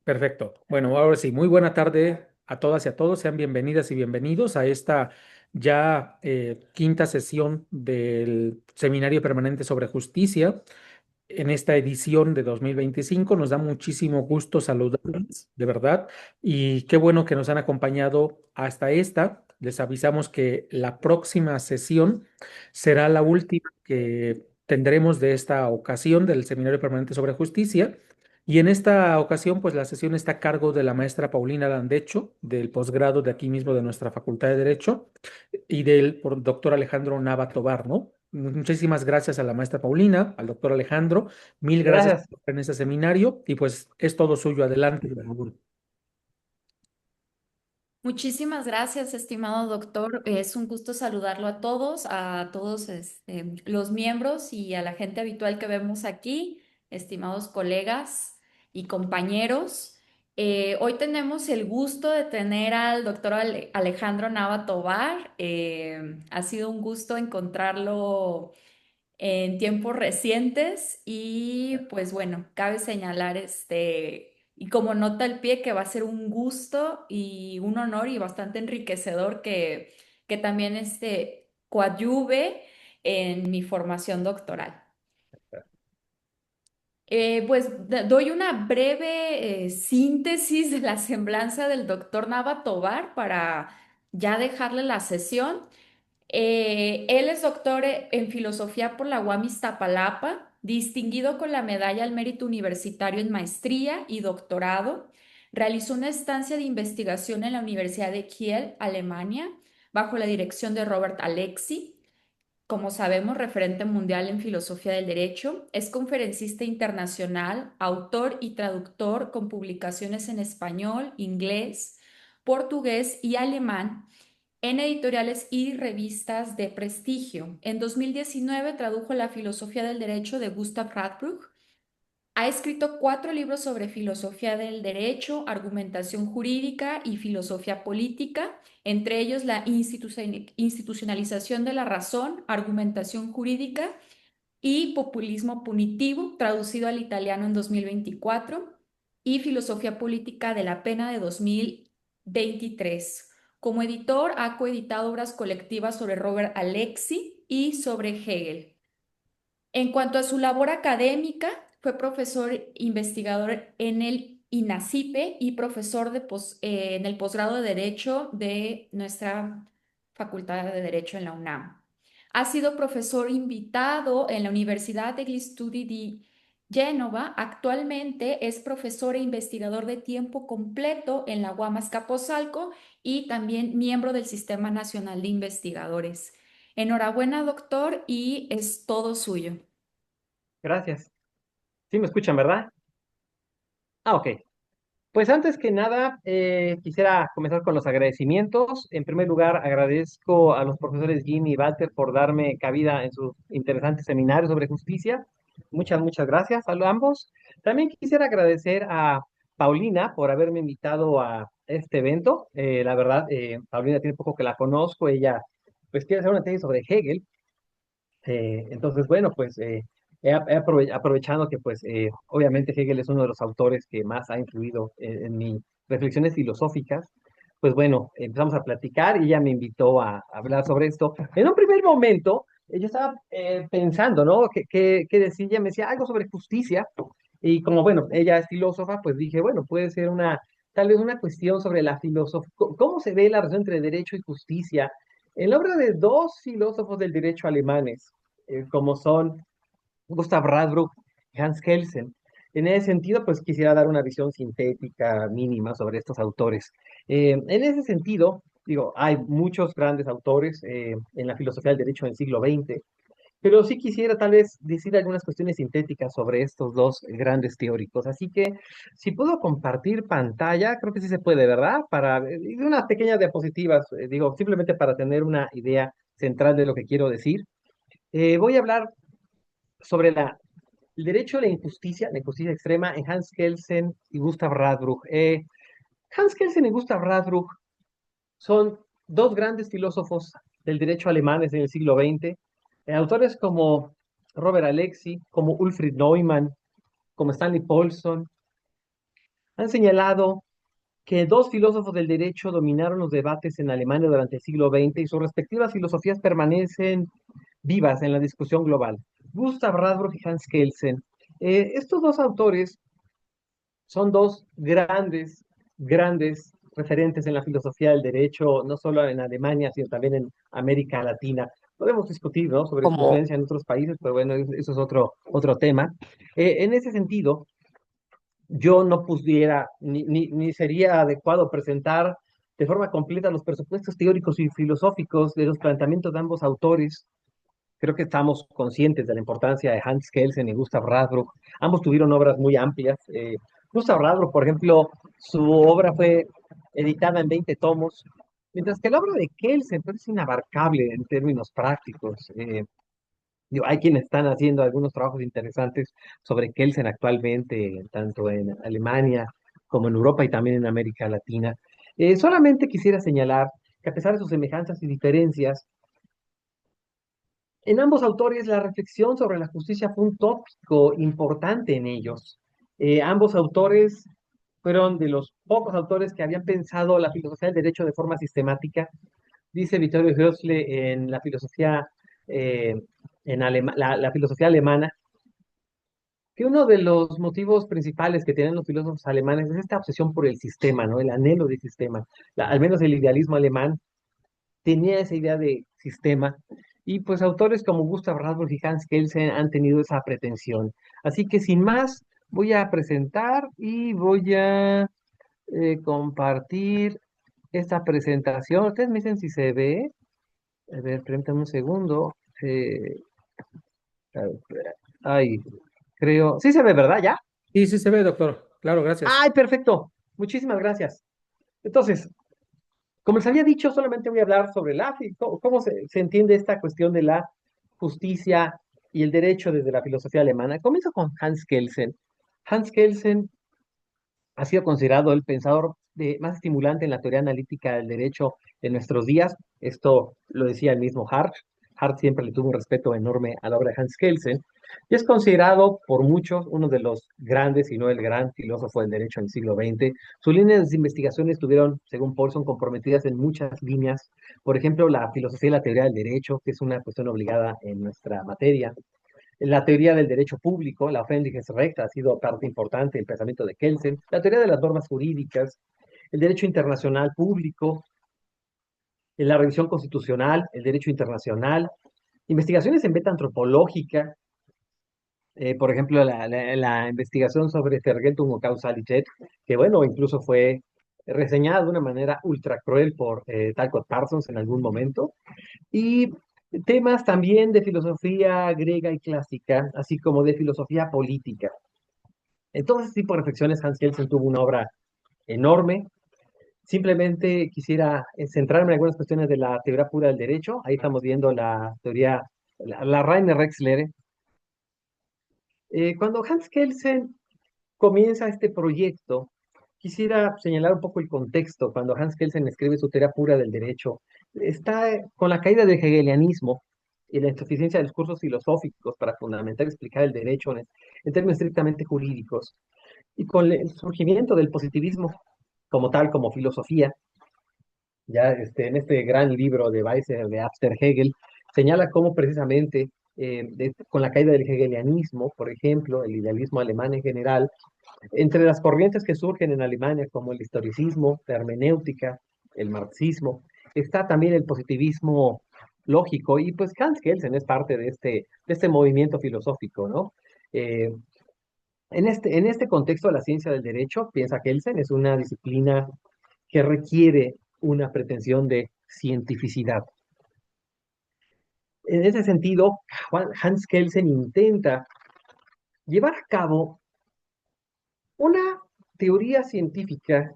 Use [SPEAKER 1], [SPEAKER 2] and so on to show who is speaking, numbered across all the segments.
[SPEAKER 1] Perfecto. Bueno, ahora sí, muy buena tarde a todas y a todos. Sean bienvenidas y bienvenidos a esta ya quinta sesión del Seminario Permanente sobre Justicia. En esta edición de 2025 nos da muchísimo gusto saludarles, de verdad, y qué bueno que nos han acompañado hasta esta. Les avisamos que la próxima sesión será la última que tendremos de esta ocasión del Seminario Permanente sobre Justicia. Y en esta ocasión, pues la sesión está a cargo de la maestra Paulina Landecho, del posgrado de aquí mismo de nuestra Facultad de Derecho, y del doctor Alejandro Nava Tobar, ¿no? Muchísimas gracias a la maestra Paulina, al doctor Alejandro, mil gracias
[SPEAKER 2] Gracias.
[SPEAKER 1] por estar en este seminario y pues es todo suyo, adelante.
[SPEAKER 3] Muchísimas gracias, estimado doctor. Es un gusto saludarlo a todos los miembros y a la gente habitual que vemos aquí, estimados colegas y compañeros. Hoy tenemos el gusto de tener al doctor Alejandro Nava Tobar. Ha sido un gusto encontrarlo en tiempos recientes y pues bueno, cabe señalar y como nota al pie que va a ser un gusto y un honor y bastante enriquecedor que también coadyuve en mi formación doctoral. Doy una breve síntesis de la semblanza del doctor Nava Tobar para ya dejarle la sesión. Él es doctor en filosofía por la UAM Iztapalapa, distinguido con la medalla al mérito universitario en maestría y doctorado. Realizó una estancia de investigación en la Universidad de Kiel, Alemania, bajo la dirección de Robert Alexi. Como sabemos, referente mundial en filosofía del derecho, es conferencista internacional, autor y traductor con publicaciones en español, inglés, portugués y alemán en editoriales y revistas de prestigio. En 2019 tradujo La filosofía del derecho de Gustav Radbruch. Ha escrito 4 libros sobre filosofía del derecho, argumentación jurídica y filosofía política, entre ellos La institucionalización de la razón, argumentación jurídica y populismo punitivo, traducido al italiano en 2024, y Filosofía política de la pena de 2023. Como editor, ha coeditado obras colectivas sobre Robert Alexi y sobre Hegel. En cuanto a su labor académica, fue profesor investigador en el INACIPE y profesor en el posgrado de Derecho de nuestra Facultad de Derecho en la UNAM. Ha sido profesor invitado en la Universidad degli Studi di Génova. Actualmente es profesor e investigador de tiempo completo en la UAM Azcapotzalco y también miembro del Sistema Nacional de Investigadores. Enhorabuena, doctor, y es todo suyo.
[SPEAKER 2] Gracias. Sí me escuchan, ¿verdad? Ok. Pues antes que nada, quisiera comenzar con los agradecimientos. En primer lugar, agradezco a los profesores Jimmy y Walter por darme cabida en sus interesantes seminarios sobre justicia. Muchas gracias a ambos. También quisiera agradecer a Paulina por haberme invitado a este evento. La verdad, Paulina tiene poco que la conozco. Ella pues quiere hacer una tesis sobre Hegel. Entonces, bueno, pues aprovechando que pues obviamente Hegel es uno de los autores que más ha influido en mis reflexiones filosóficas, pues bueno, empezamos a platicar y ella me invitó a hablar sobre esto. En un primer momento, yo estaba pensando, ¿no? ¿Qué decía? Ella me decía algo sobre justicia y como, bueno, ella es filósofa, pues dije, bueno, puede ser tal vez una cuestión sobre la filosofía, cómo se ve la relación entre derecho y justicia en la obra de dos filósofos del derecho alemanes, como son Gustav Radbruch y Hans Kelsen. En ese sentido, pues quisiera dar una visión sintética mínima sobre estos autores. En ese sentido, digo, hay muchos grandes autores en la filosofía del derecho del siglo XX, pero sí quisiera tal vez decir algunas cuestiones sintéticas sobre estos dos grandes teóricos. Así que si puedo compartir pantalla, creo que sí se puede, ¿verdad? Para unas pequeñas diapositivas, digo, simplemente para tener una idea central de lo que quiero decir. Voy a hablar sobre el derecho a la injusticia extrema en Hans Kelsen y Gustav Radbruch. Hans Kelsen y Gustav Radbruch son dos grandes filósofos del derecho alemanes en el siglo XX, autores como Robert Alexi, como Ulfried Neumann, como Stanley Paulson, Han señalado que dos filósofos del derecho dominaron los debates en Alemania durante el siglo XX y sus respectivas filosofías permanecen vivas en la discusión global. Gustav Radbruch y Hans Kelsen. Estos dos autores son dos grandes referentes en la filosofía del derecho, no solo en Alemania, sino también en América Latina. Podemos discutir, ¿no?, sobre su
[SPEAKER 3] Como
[SPEAKER 2] influencia en otros países, pero bueno, eso es otro tema. En ese sentido, yo no pudiera ni sería adecuado presentar de forma completa los presupuestos teóricos y filosóficos de los planteamientos de ambos autores. Creo que estamos conscientes de la importancia de Hans Kelsen y Gustav Radbruch. Ambos tuvieron obras muy amplias. Gustav Radbruch, por ejemplo, su obra fue editada en 20 tomos, mientras que la obra de Kelsen pues, es inabarcable en términos prácticos. Hay quienes están haciendo algunos trabajos interesantes sobre Kelsen actualmente, tanto en Alemania como en Europa y también en América Latina. Solamente quisiera señalar que a pesar de sus semejanzas y diferencias, en ambos autores la reflexión sobre la justicia fue un tópico importante en ellos. Ambos autores fueron de los pocos autores que habían pensado la filosofía del derecho de forma sistemática. Dice Vittorio Hösle en la filosofía, eh, la filosofía alemana, que uno de los motivos principales que tienen los filósofos alemanes es esta obsesión por el sistema, ¿no? El anhelo de sistema. Al menos el idealismo alemán tenía esa idea de sistema, y pues autores como Gustav Radbruch y Hans Kelsen han tenido esa pretensión. Así que sin más, voy a presentar y voy a compartir esta presentación. Ustedes me dicen si se ve. A ver, permítanme un segundo. A ver, ay, creo. Sí se ve, ¿verdad? ¿Ya?
[SPEAKER 1] Sí, sí se ve, doctor. Claro, gracias.
[SPEAKER 2] ¡Ay, perfecto! Muchísimas gracias. Entonces, como les había dicho, solamente voy a hablar sobre cómo se entiende esta cuestión de la justicia y el derecho desde la filosofía alemana. Comienzo con Hans Kelsen. Hans Kelsen ha sido considerado el pensador más estimulante en la teoría analítica del derecho de nuestros días. Esto lo decía el mismo Hart. Hart siempre le tuvo un respeto enorme a la obra de Hans Kelsen y es considerado por muchos uno de los grandes, si no el gran filósofo del derecho en el siglo XX. Sus líneas de investigación estuvieron, según Paulson, comprometidas en muchas líneas. Por ejemplo, la filosofía y la teoría del derecho, que es una cuestión obligada en nuestra materia. La teoría del derecho público, la Öffentlichkeitsrecht, ha sido parte importante del pensamiento de Kelsen. La teoría de las normas jurídicas, el derecho internacional público, la revisión constitucional, el derecho internacional, investigaciones en beta antropológica, por ejemplo, la investigación sobre Vergeltung o Kausalität, que bueno, incluso fue reseñada de una manera ultra cruel por Talcott Parsons en algún momento, y temas también de filosofía griega y clásica, así como de filosofía política. En todo ese tipo de reflexiones, Hans Kelsen tuvo una obra enorme. Simplemente quisiera centrarme en algunas cuestiones de la teoría pura del derecho. Ahí estamos viendo la teoría, la Reine Rechtslehre. Cuando Hans Kelsen comienza este proyecto, quisiera señalar un poco el contexto. Cuando Hans Kelsen escribe su teoría pura del derecho, está con la caída del hegelianismo y la insuficiencia de los cursos filosóficos para fundamentar y explicar el derecho en términos estrictamente jurídicos, y con el surgimiento del positivismo como tal, como filosofía. Ya en este gran libro de Weiser, de Abster Hegel, señala cómo precisamente con la caída del hegelianismo, por ejemplo, el idealismo alemán en general, entre las corrientes que surgen en Alemania, como el historicismo, la hermenéutica, el marxismo, está también el positivismo lógico, y pues Hans Kelsen es parte de este movimiento filosófico, ¿no? Eh, en este contexto de la ciencia del derecho, piensa Kelsen, es una disciplina que requiere una pretensión de cientificidad. En ese sentido, Hans Kelsen intenta llevar a cabo una teoría científica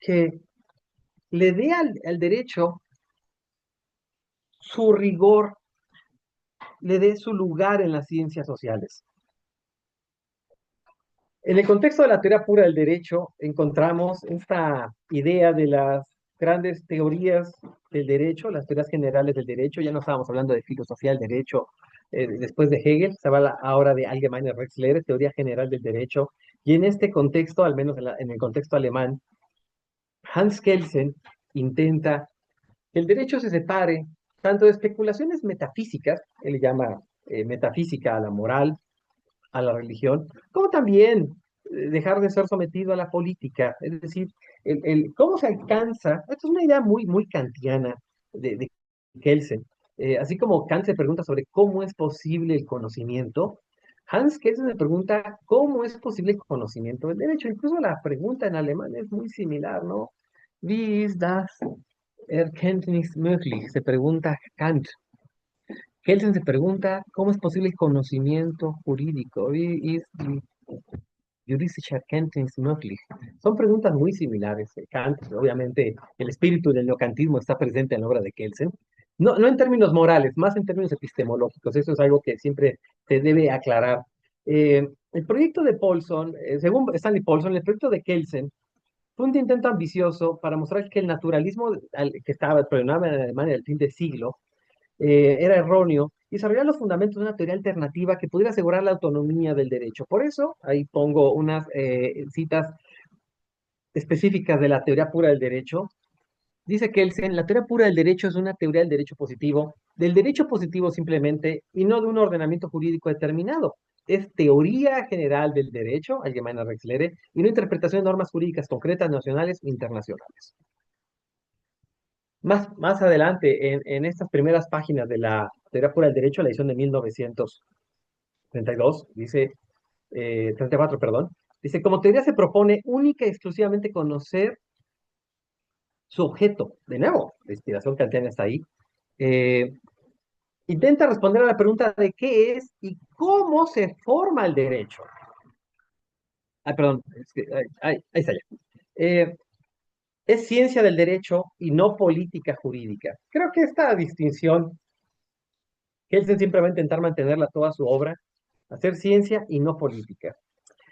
[SPEAKER 2] que le dé al derecho su rigor, le dé su lugar en las ciencias sociales. En el contexto de la teoría pura del derecho, encontramos esta idea de las grandes teorías del derecho, las teorías generales del derecho. Ya no estábamos hablando de filosofía del derecho después de Hegel, se habla ahora de Allgemeine Rechtslehre, teoría general del derecho, Y en este contexto, al menos en el contexto alemán, Hans Kelsen intenta que el derecho se separe tanto de especulaciones metafísicas, él le llama metafísica a la moral, a la religión, como también dejar de ser sometido a la política. Es decir, cómo se alcanza, esto es una idea muy, muy kantiana de Kelsen. Así como Kant se pregunta sobre cómo es posible el conocimiento, Hans Kelsen se pregunta cómo es posible el conocimiento del derecho. Incluso la pregunta en alemán es muy similar, ¿no? Wie ist das Erkenntnis möglich? Se pregunta Kant. Kelsen se pregunta cómo es posible el conocimiento jurídico. Wie ist die juristische Erkenntnis möglich? Son preguntas muy similares. Kant, obviamente, el espíritu del neocantismo está presente en la obra de Kelsen. No, no en términos morales, más en términos epistemológicos. Eso es algo que siempre se debe aclarar. El proyecto de Paulson, según Stanley Paulson, el proyecto de Kelsen fue un intento ambicioso para mostrar que el naturalismo que estaba predominando en Alemania del fin de siglo era erróneo y desarrollar los fundamentos de una teoría alternativa que pudiera asegurar la autonomía del derecho. Por eso, ahí pongo unas citas específicas de la teoría pura del derecho. Dice Kelsen, la teoría pura del derecho es una teoría del derecho positivo simplemente, y no de un ordenamiento jurídico determinado. Es teoría general del derecho, allgemeine Rechtslehre, y una interpretación de normas jurídicas concretas nacionales e internacionales. Más adelante, en estas primeras páginas de la teoría pura del derecho, la edición de 1932, dice, 34, perdón, dice, como teoría se propone única y exclusivamente conocer su objeto. De nuevo, la inspiración kantiana está ahí. Eh, Intenta responder a la pregunta de qué es y cómo se forma el derecho. Ay, perdón, ahí está ya. Es ciencia del derecho y no política jurídica. Creo que esta distinción Kelsen siempre va a intentar mantenerla toda su obra, hacer ciencia y no política.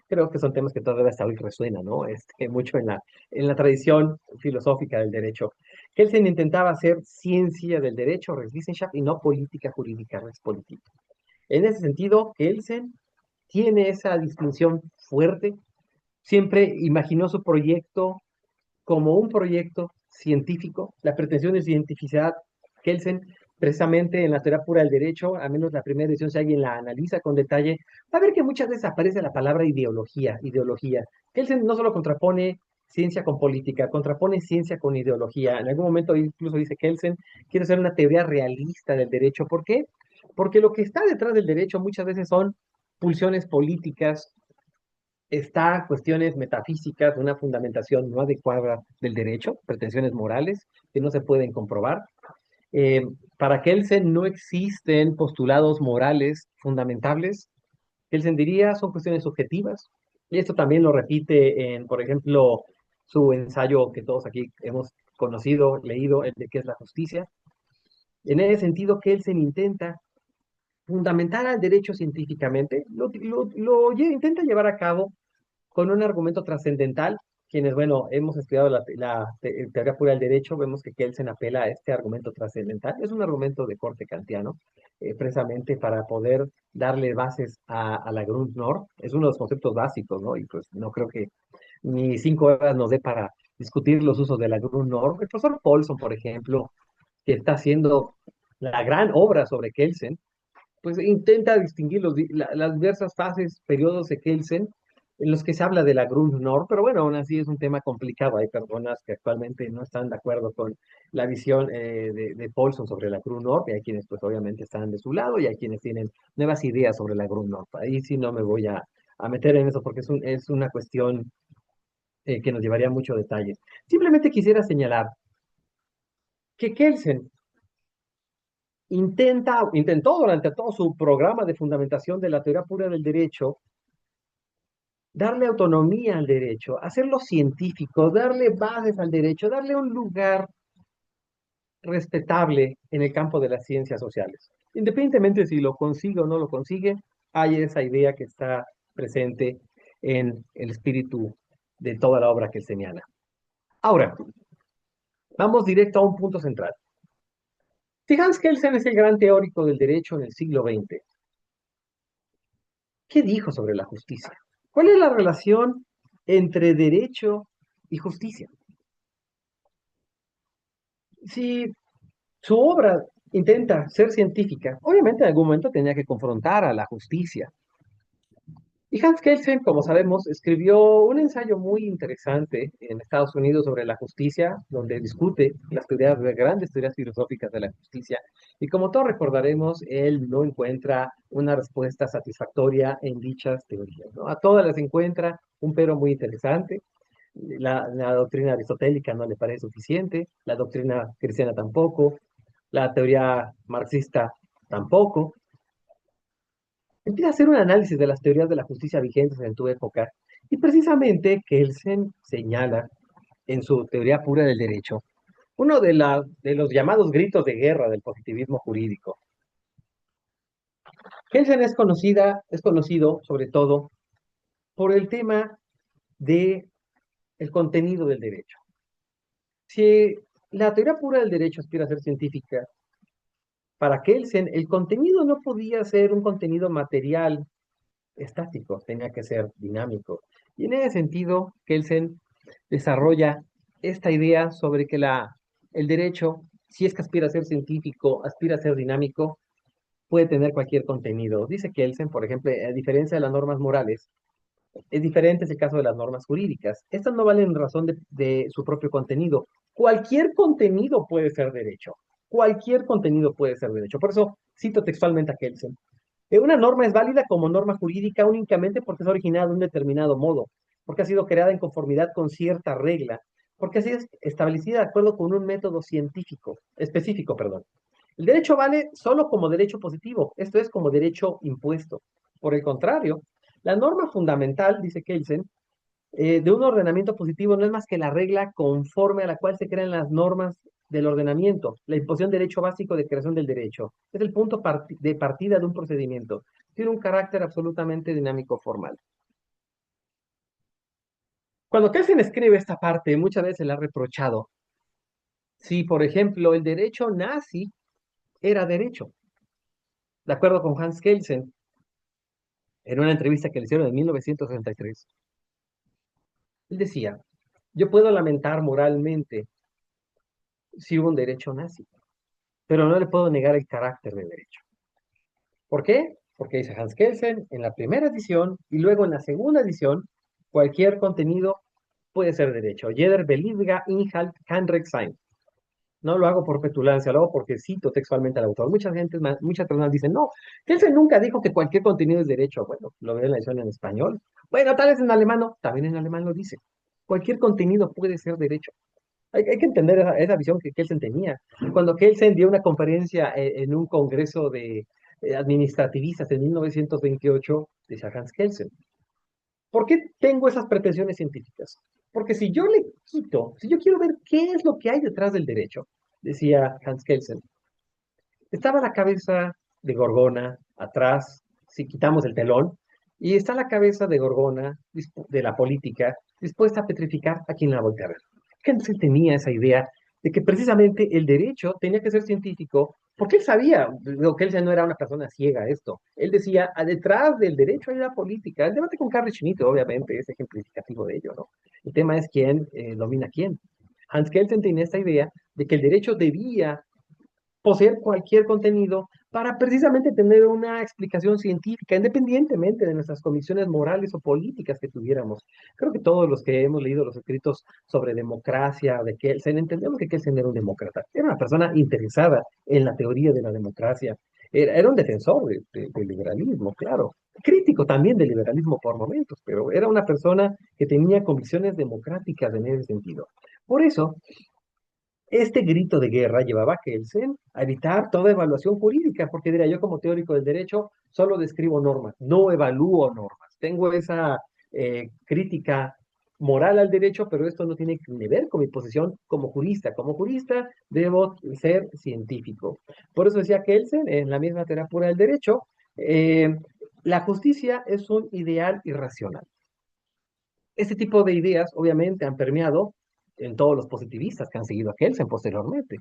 [SPEAKER 2] Creo que son temas que todavía hasta hoy resuenan, ¿no? Mucho en la tradición filosófica del derecho. Kelsen intentaba hacer ciencia del derecho, Rechtswissenschaft, y no política jurídica, Rechtspolitik. En ese sentido, Kelsen tiene esa distinción fuerte. Siempre imaginó su proyecto como un proyecto científico. La pretensión de cientificidad, Kelsen, precisamente en la teoría pura del derecho, al menos la primera edición, si alguien la analiza con detalle, va a ver que muchas veces aparece la palabra ideología. Kelsen no solo contrapone ciencia con política, contrapone ciencia con ideología. En algún momento incluso dice Kelsen, quiere hacer una teoría realista del derecho. ¿Por qué? Porque lo que está detrás del derecho muchas veces son pulsiones políticas, está cuestiones metafísicas, una fundamentación no adecuada del derecho, pretensiones morales que no se pueden comprobar. Eh, para Kelsen no existen postulados morales fundamentables. Kelsen diría son cuestiones subjetivas. Y esto también lo repite en, por ejemplo, su ensayo que todos aquí hemos conocido, leído, el de qué es la justicia. En ese sentido, Kelsen intenta fundamentar al derecho científicamente, intenta llevar a cabo con un argumento trascendental. Quienes, bueno, hemos estudiado la teoría pura del derecho, vemos que Kelsen apela a este argumento trascendental. Es un argumento de corte kantiano, precisamente para poder darle bases a la Grundnorm. Es uno de los conceptos básicos, ¿no? Y pues no creo que ni 5 horas nos dé para discutir los usos de la Grundnorm. El profesor Paulson, por ejemplo, que está haciendo la gran obra sobre Kelsen, pues intenta distinguir las diversas fases, periodos de Kelsen, en los que se habla de la Grundnorm, pero bueno, aún así es un tema complicado. Hay personas que actualmente no están de acuerdo con la visión de Paulson sobre la Grundnorm, y hay quienes pues obviamente están de su lado, y hay quienes tienen nuevas ideas sobre la Grundnorm. Ahí sí no me voy a meter en eso porque es una cuestión que nos llevaría a mucho detalle. Simplemente quisiera señalar que Kelsen intentó durante todo su programa de fundamentación de la teoría pura del derecho darle autonomía al derecho, hacerlo científico, darle bases al derecho, darle un lugar respetable en el campo de las ciencias sociales. Independientemente si lo consigue o no lo consigue, hay esa idea que está presente en el espíritu de toda la obra que él señala. Ahora, vamos directo a un punto central. Si Hans Kelsen es el gran teórico del derecho en el siglo XX, ¿qué dijo sobre la justicia? ¿Cuál es la relación entre derecho y justicia? Si su obra intenta ser científica, obviamente en algún momento tenía que confrontar a la justicia. Y Hans Kelsen, como sabemos, escribió un ensayo muy interesante en Estados Unidos sobre la justicia, donde discute las teorías, las grandes teorías filosóficas de la justicia. Y como todos recordaremos, él no encuentra una respuesta satisfactoria en dichas teorías, ¿no? A todas las encuentra un pero muy interesante. La doctrina aristotélica no le parece suficiente, la doctrina cristiana tampoco, la teoría marxista tampoco. Empieza a hacer un análisis de las teorías de la justicia vigentes en tu época y precisamente Kelsen señala en su teoría pura del derecho uno de los llamados gritos de guerra del positivismo jurídico. Kelsen es conocido sobre todo por el tema de el contenido del derecho. Si la teoría pura del derecho aspira a ser científica, para Kelsen el contenido no podía ser un contenido material estático, tenía que ser dinámico. Y en ese sentido, Kelsen desarrolla esta idea sobre que el derecho, si es que aspira a ser científico, aspira a ser dinámico, puede tener cualquier contenido. Dice Kelsen, por ejemplo, a diferencia de las normas morales, es diferente es el caso de las normas jurídicas. Estas no valen en razón de su propio contenido. Cualquier contenido puede ser derecho. Cualquier contenido puede ser derecho. Por eso cito textualmente a Kelsen. Una norma es válida como norma jurídica únicamente porque es originada de un determinado modo, porque ha sido creada en conformidad con cierta regla, porque ha sido establecida de acuerdo con un método científico, específico, perdón. El derecho vale solo como derecho positivo, esto es como derecho impuesto. Por el contrario, la norma fundamental, dice Kelsen, de un ordenamiento positivo no es más que la regla conforme a la cual se crean las normas del ordenamiento, la imposición de derecho básico de creación del derecho. Es el punto de partida de un procedimiento. Tiene un carácter absolutamente dinámico formal. Cuando Kelsen escribe esta parte, muchas veces le ha reprochado si, por ejemplo, el derecho nazi era derecho. De acuerdo con Hans Kelsen, en una entrevista que le hicieron en 1963, él decía, yo puedo lamentar moralmente si hubo un derecho nazi, pero no le puedo negar el carácter de derecho. ¿Por qué? Porque dice Hans Kelsen en la primera edición y luego en la segunda edición, cualquier contenido puede ser derecho. Jeder beliebiger Inhalt kann Recht sein. No lo hago por petulancia, lo hago porque cito textualmente al autor. Muchas personas dicen, no, Kelsen nunca dijo que cualquier contenido es derecho. Bueno, lo veo en la edición en español. Bueno, tal vez en alemán no, también en alemán lo dice. Cualquier contenido puede ser derecho. Hay que entender esa visión que Kelsen tenía. Cuando Kelsen dio una conferencia en un congreso de administrativistas en 1928, decía Hans Kelsen, ¿por qué tengo esas pretensiones científicas? Porque si yo le quito, si yo quiero ver qué es lo que hay detrás del derecho, decía Hans Kelsen, estaba la cabeza de Gorgona atrás, si quitamos el telón, y está la cabeza de Gorgona de la política dispuesta a petrificar a quien la voltea a ver. Kelsen tenía esa idea de que precisamente el derecho tenía que ser científico, porque él sabía, digo, que él no era una persona ciega a esto. Él decía, detrás del derecho hay la política. El debate con Carl Schmitt, obviamente, es ejemplificativo de ello, ¿no? El tema es quién domina a quién. Hans Kelsen tenía esta idea de que el derecho debía poseer cualquier contenido para precisamente tener una explicación científica, independientemente de nuestras convicciones morales o políticas que tuviéramos. Creo que todos los que hemos leído los escritos sobre democracia de Kelsen, entendemos que Kelsen era un demócrata, era una persona interesada en la teoría de la democracia, era un defensor del liberalismo, claro, crítico también del liberalismo por momentos, pero era una persona que tenía convicciones democráticas en ese sentido. Por eso, este grito de guerra llevaba a Kelsen a evitar toda evaluación jurídica, porque diría yo como teórico del derecho solo describo normas, no evalúo normas. Tengo esa crítica moral al derecho, pero esto no tiene que ver con mi posición como jurista. Como jurista debo ser científico. Por eso decía Kelsen en la misma teoría pura del derecho, la justicia es un ideal irracional. Este tipo de ideas, obviamente, han permeado en todos los positivistas que han seguido a Kelsen posteriormente.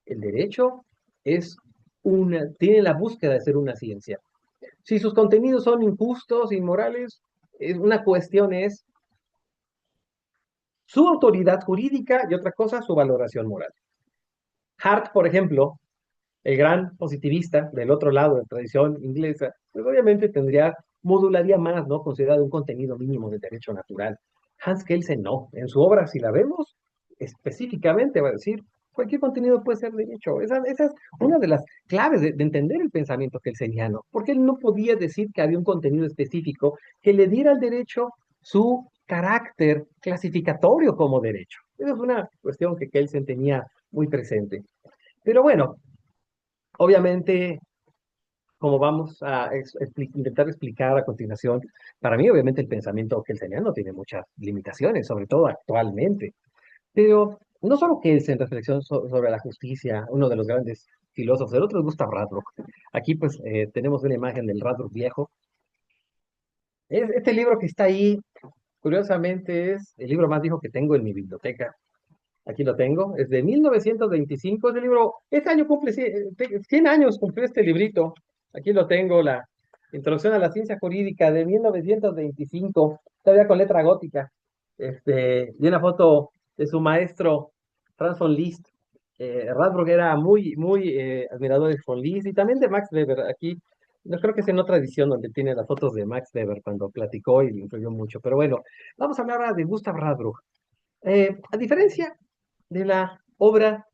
[SPEAKER 2] El derecho tiene la búsqueda de ser una ciencia. Si sus contenidos son injustos, inmorales, Una cuestión es su autoridad jurídica y otra cosa su valoración moral. Hart, por ejemplo, el gran positivista del otro lado de la tradición inglesa, pues obviamente modularía más, ¿no? Considerado un contenido mínimo de derecho natural. Hans Kelsen no. En su obra, si la vemos, específicamente va a decir, cualquier contenido puede ser derecho. Esa es una de las claves de entender el pensamiento kelseniano, porque él no podía decir que había un contenido específico que le diera al derecho su carácter clasificatorio como derecho. Esa es una cuestión que Kelsen tenía muy presente. Pero bueno, obviamente, como vamos a intentar explicar a continuación, para mí obviamente el pensamiento kelseniano tiene muchas limitaciones, sobre todo actualmente. Pero no solo Kelsen, reflexión sobre la justicia, uno de los grandes filósofos, el otro es Gustav Radbruch. Aquí pues tenemos una imagen del Radbruch viejo. Este libro que está ahí, curiosamente, es el libro más viejo que tengo en mi biblioteca. Aquí lo tengo, es de 1925. Este libro, este año cumple 100 años, cumplió este librito. Aquí lo tengo, la Introducción a la Ciencia Jurídica de 1925, todavía con letra gótica. Y una foto de su maestro, Franz von Liszt. Radbruch era muy admirador de von Liszt y también de Max Weber. Aquí, yo creo que es en otra edición donde tiene las fotos de Max Weber cuando platicó y le influyó mucho. Pero bueno, vamos a hablar ahora de Gustav Radbruch. A diferencia de la obra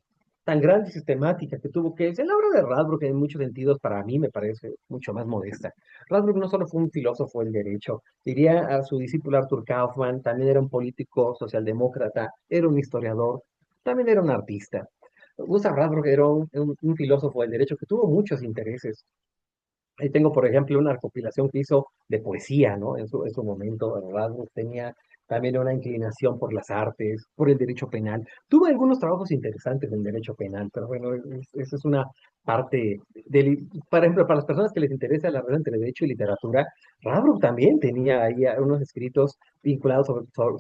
[SPEAKER 2] tan grande y sistemática que tuvo que es la obra de Radbruch, en muchos sentidos, para mí me parece mucho más modesta. Radbruch no solo fue un filósofo del derecho, diría a su discípulo Arthur Kaufmann, también era un político socialdemócrata, era un historiador, también era un artista. Gustav Radbruch era un filósofo del derecho que tuvo muchos intereses. Ahí tengo, por ejemplo, una recopilación que hizo de poesía, ¿no? En su momento, Radbruch tenía también una inclinación por las artes, por el derecho penal. Tuvo algunos trabajos interesantes en derecho penal, pero bueno, esa es una parte por ejemplo, para las personas que les interesa la relación entre derecho y literatura, Radbruch también tenía ahí unos escritos vinculados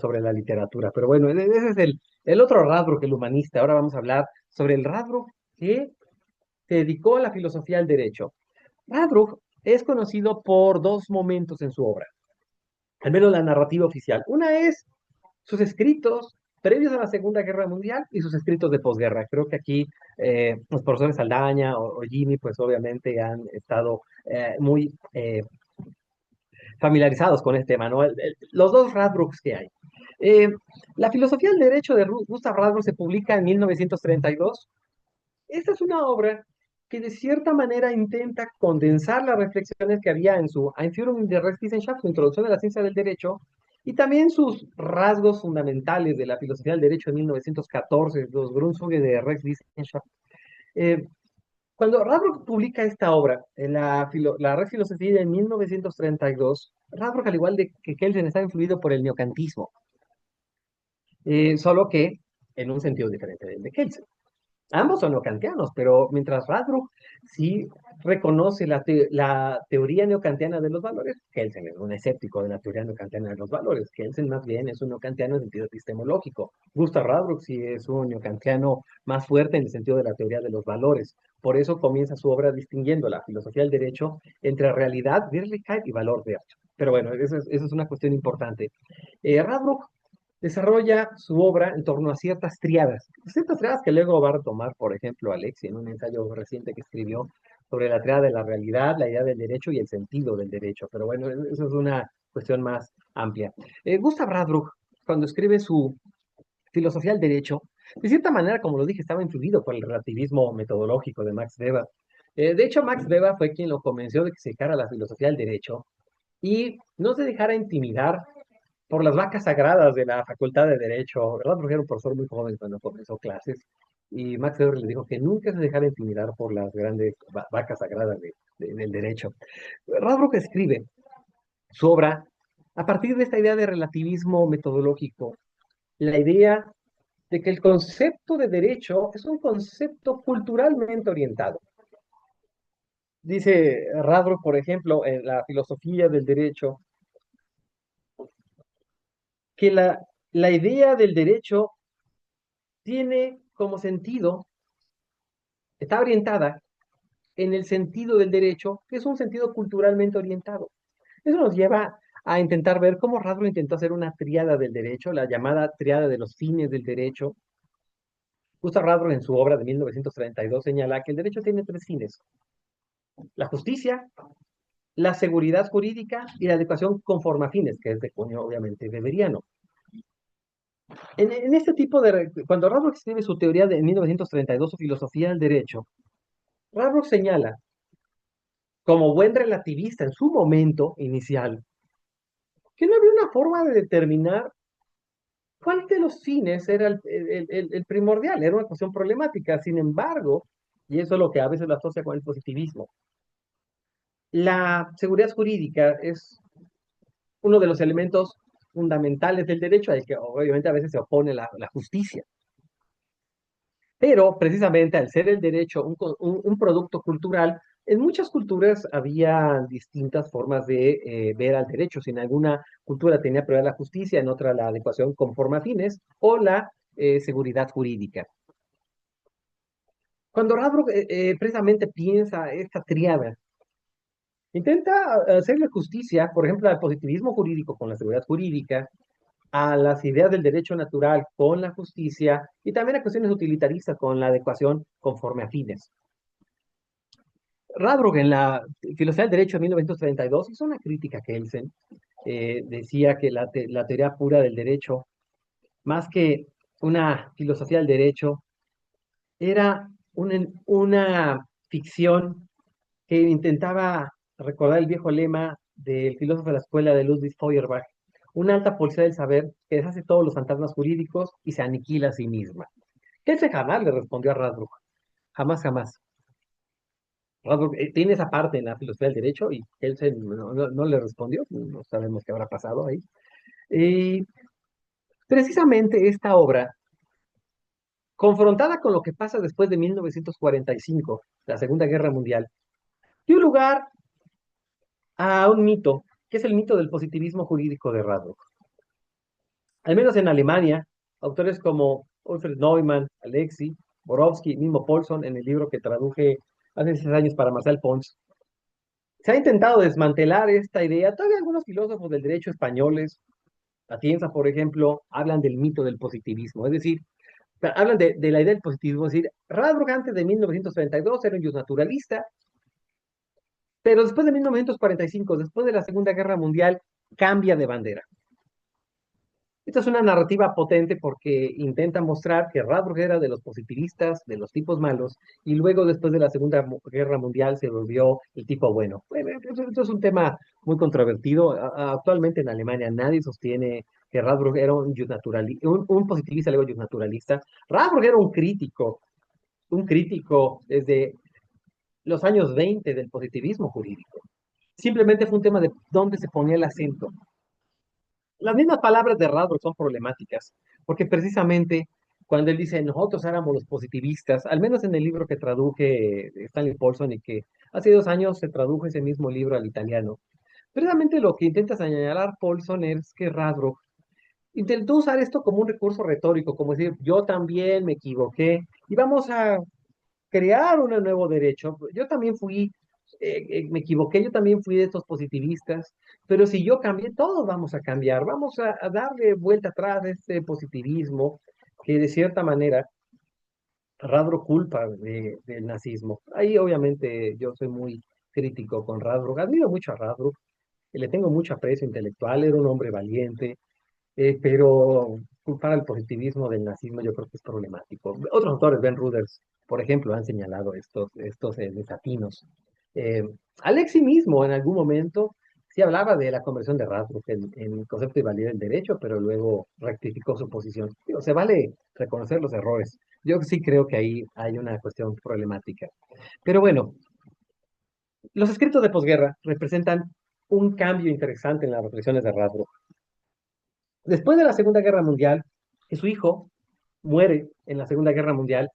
[SPEAKER 2] sobre la literatura. Pero bueno, ese es el otro Radbruch, el humanista. Ahora vamos a hablar sobre el Radbruch que se dedicó a la filosofía del derecho. Radbruch es conocido por dos momentos en su obra, al menos la narrativa oficial. Una es sus escritos previos a la Segunda Guerra Mundial y sus escritos de posguerra. Creo que aquí los profesores Saldaña o Jimmy, pues obviamente han estado muy familiarizados con este tema, ¿no? Los dos Radbruchs que hay. Eh, la filosofía del derecho de Gustav Radbruch se publica en 1932. Esta es una obra que de cierta manera intenta condensar las reflexiones que había en su Einführung der Rechtswissenschaft, su introducción a la ciencia del derecho, y también sus rasgos fundamentales de la filosofía del derecho de 1914, los Grundzüge der Rechtswissenschaft. Eh, Cuando Radbruch publica esta obra, la Rechtsfilosofía de 1932, Radbruch, al igual de que Kelsen, está influido por el neocantismo, solo que en un sentido diferente del de Kelsen. Ambos son neocantianos, pero mientras Radbruch sí reconoce la teoría neocantiana de los valores, Kelsen es un escéptico de la teoría neocantiana de los valores. Kelsen más bien es un neocantiano en sentido epistemológico. Gustav Radbruch sí es un neocantiano más fuerte en el sentido de la teoría de los valores. Por eso comienza su obra distinguiendo la filosofía del derecho entre realidad, Wirklichkeit y valor de hecho. Pero bueno, esa es una cuestión importante. Radbruch desarrolla su obra en torno a ciertas triadas que luego va a retomar, por ejemplo, Alexi en un ensayo reciente que escribió sobre la triada de la realidad, la idea del derecho y el sentido del derecho. Pero bueno, eso es una cuestión más amplia. Gustav Radbruch, cuando escribe su filosofía del derecho, de cierta manera, como lo dije, estaba influido por el relativismo metodológico de Max Weber. De hecho, Max Weber fue quien lo convenció de que se dedicara a la filosofía del derecho y no se dejara intimidar por las vacas sagradas de la Facultad de Derecho, ¿verdad? Porque era un profesor muy joven cuando comenzó clases. Y Max Weber le dijo que nunca se dejara intimidar por las grandes vacas sagradas del derecho. Radbruch escribe su obra a partir de esta idea de relativismo metodológico, la idea de que el concepto de derecho es un concepto culturalmente orientado. Dice Radbruch, por ejemplo, en la filosofía del derecho, que la idea del derecho tiene como sentido, está orientada en el sentido del derecho, que es un sentido culturalmente orientado. Eso nos lleva a intentar ver cómo Radbruch intentó hacer una tríada del derecho, la llamada tríada de los fines del derecho. Gustav Radbruch en su obra de 1932 señala que el derecho tiene tres fines: la justicia, la seguridad jurídica y la educación conforme a fines, que es de coño obviamente weberiano. En este tipo de... Cuando Radbruch escribe su teoría de 1932, su filosofía del derecho, Radbruch señala, como buen relativista en su momento inicial, que no había una forma de determinar cuál de los fines era el primordial, era una cuestión problemática. Sin embargo, y eso es lo que a veces lo asocia con el positivismo, la seguridad jurídica es uno de los elementos fundamentales del derecho, al que obviamente a veces se opone la justicia. Pero precisamente al ser el derecho un producto cultural, en muchas culturas había distintas formas de ver al derecho. Si en alguna cultura tenía prioridad la justicia, en otra la adecuación conforme a fines o la seguridad jurídica. Cuando Radbruch precisamente piensa esta tríada, intenta hacerle justicia, por ejemplo, al positivismo jurídico con la seguridad jurídica, a las ideas del derecho natural con la justicia y también a cuestiones utilitaristas con la adecuación conforme a fines. Radbruch en la Filosofía del Derecho de 1932 hizo una crítica a Kelsen. Decía que la teoría pura del derecho, más que una filosofía del derecho, era una ficción que intentaba recordar el viejo lema del filósofo de la escuela de Ludwig Feuerbach: una alta policía del saber que deshace todos los fantasmas jurídicos y se aniquila a sí misma. Kelsen jamás le respondió a Radbruch, jamás, jamás. Radbruch tiene esa parte en la filosofía del derecho y Kelsen no le respondió, no sabemos qué habrá pasado ahí. Y precisamente esta obra, confrontada con lo que pasa después de 1945, la Segunda Guerra Mundial, dio lugar a un mito, que es el mito del positivismo jurídico de Radbruch. Al menos en Alemania, autores como Alfred Neumann, Alexi, Borowski, mismo Paulson, en el libro que traduje hace 6 años para Marcel Pons, se ha intentado desmantelar esta idea. Todavía algunos filósofos del derecho españoles, Atienza, por ejemplo, hablan del mito del positivismo, es decir, hablan de la idea del positivismo, es decir, Radbruch antes de 1932 era un justnaturalista, pero después de 1945, después de la Segunda Guerra Mundial, cambia de bandera. Esta es una narrativa potente porque intenta mostrar que Radbruch era de los positivistas, de los tipos malos, y luego después de la Guerra Mundial se volvió el tipo bueno. Bueno, esto es un tema muy controvertido. Actualmente en Alemania nadie sostiene que Radbruch era un positivista, luego justnaturalista. Radbruch era un crítico desde los años 20 del positivismo jurídico. Simplemente fue un tema de dónde se ponía el acento. Las mismas palabras de Radbruch son problemáticas, porque precisamente cuando él dice nosotros éramos los positivistas, al menos en el libro que traduje Stanley Paulson y que hace 2 años se tradujo ese mismo libro al italiano, precisamente lo que intenta señalar Paulson es que Radbruch intentó usar esto como un recurso retórico, como decir, yo también me equivoqué y vamos a crear un nuevo derecho. Yo también me equivoqué, yo también fui de estos positivistas, pero si yo cambié, todos vamos a cambiar, vamos a darle vuelta atrás a este positivismo que de cierta manera Radbruch culpa del nazismo. Ahí obviamente yo soy muy crítico con Radbruch, admiro mucho a Radbruch, le tengo mucho aprecio intelectual, era un hombre valiente, pero culpar al positivismo del nazismo yo creo que es problemático. Otros autores, Ben Ruders, por ejemplo, han señalado estos desatinos. Eh, Alexi mismo en algún momento sí hablaba de la conversión de Radbruch en el concepto de validez del derecho, pero luego rectificó su posición. Digo, se vale reconocer los errores. Yo sí creo que ahí hay una cuestión problemática. Pero bueno, los escritos de posguerra representan un cambio interesante en las reflexiones de Radbruch. Después de la Segunda Guerra Mundial, que su hijo muere en la Segunda Guerra Mundial,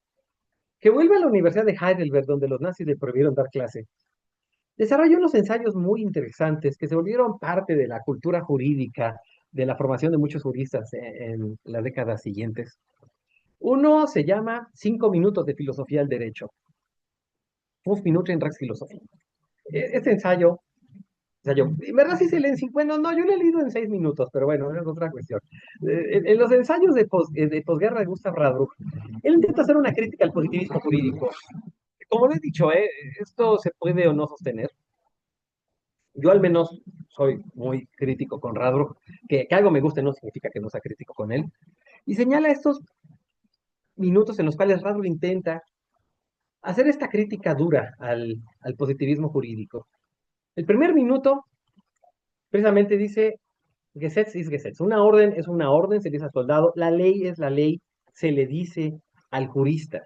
[SPEAKER 2] que vuelve a la Universidad de Heidelberg, donde los nazis le prohibieron dar clase, desarrolló unos ensayos muy interesantes que se volvieron parte de la cultura jurídica, de la formación de muchos juristas en las décadas siguientes. Uno se llama 5 minutos de filosofía del derecho. 5 minutos en Rechtsfilosofía. Este ensayo ensayo. En verdad sí se lee en 50, no, yo lo he leído en 6 minutos, pero bueno, es otra cuestión. En los ensayos de posguerra de Gustav Radbruch, él intenta hacer una crítica al positivismo jurídico. Como lo he dicho, esto se puede o no sostener. Yo al menos soy muy crítico con Radbruch, que algo me guste no significa que no sea crítico con él, y señala estos minutos en los cuales Radbruch intenta hacer esta crítica dura al positivismo jurídico. El primer minuto precisamente dice, Gesetz ist Gesetz. Una orden es una orden, se dice al soldado, la ley es la ley, se le dice al jurista.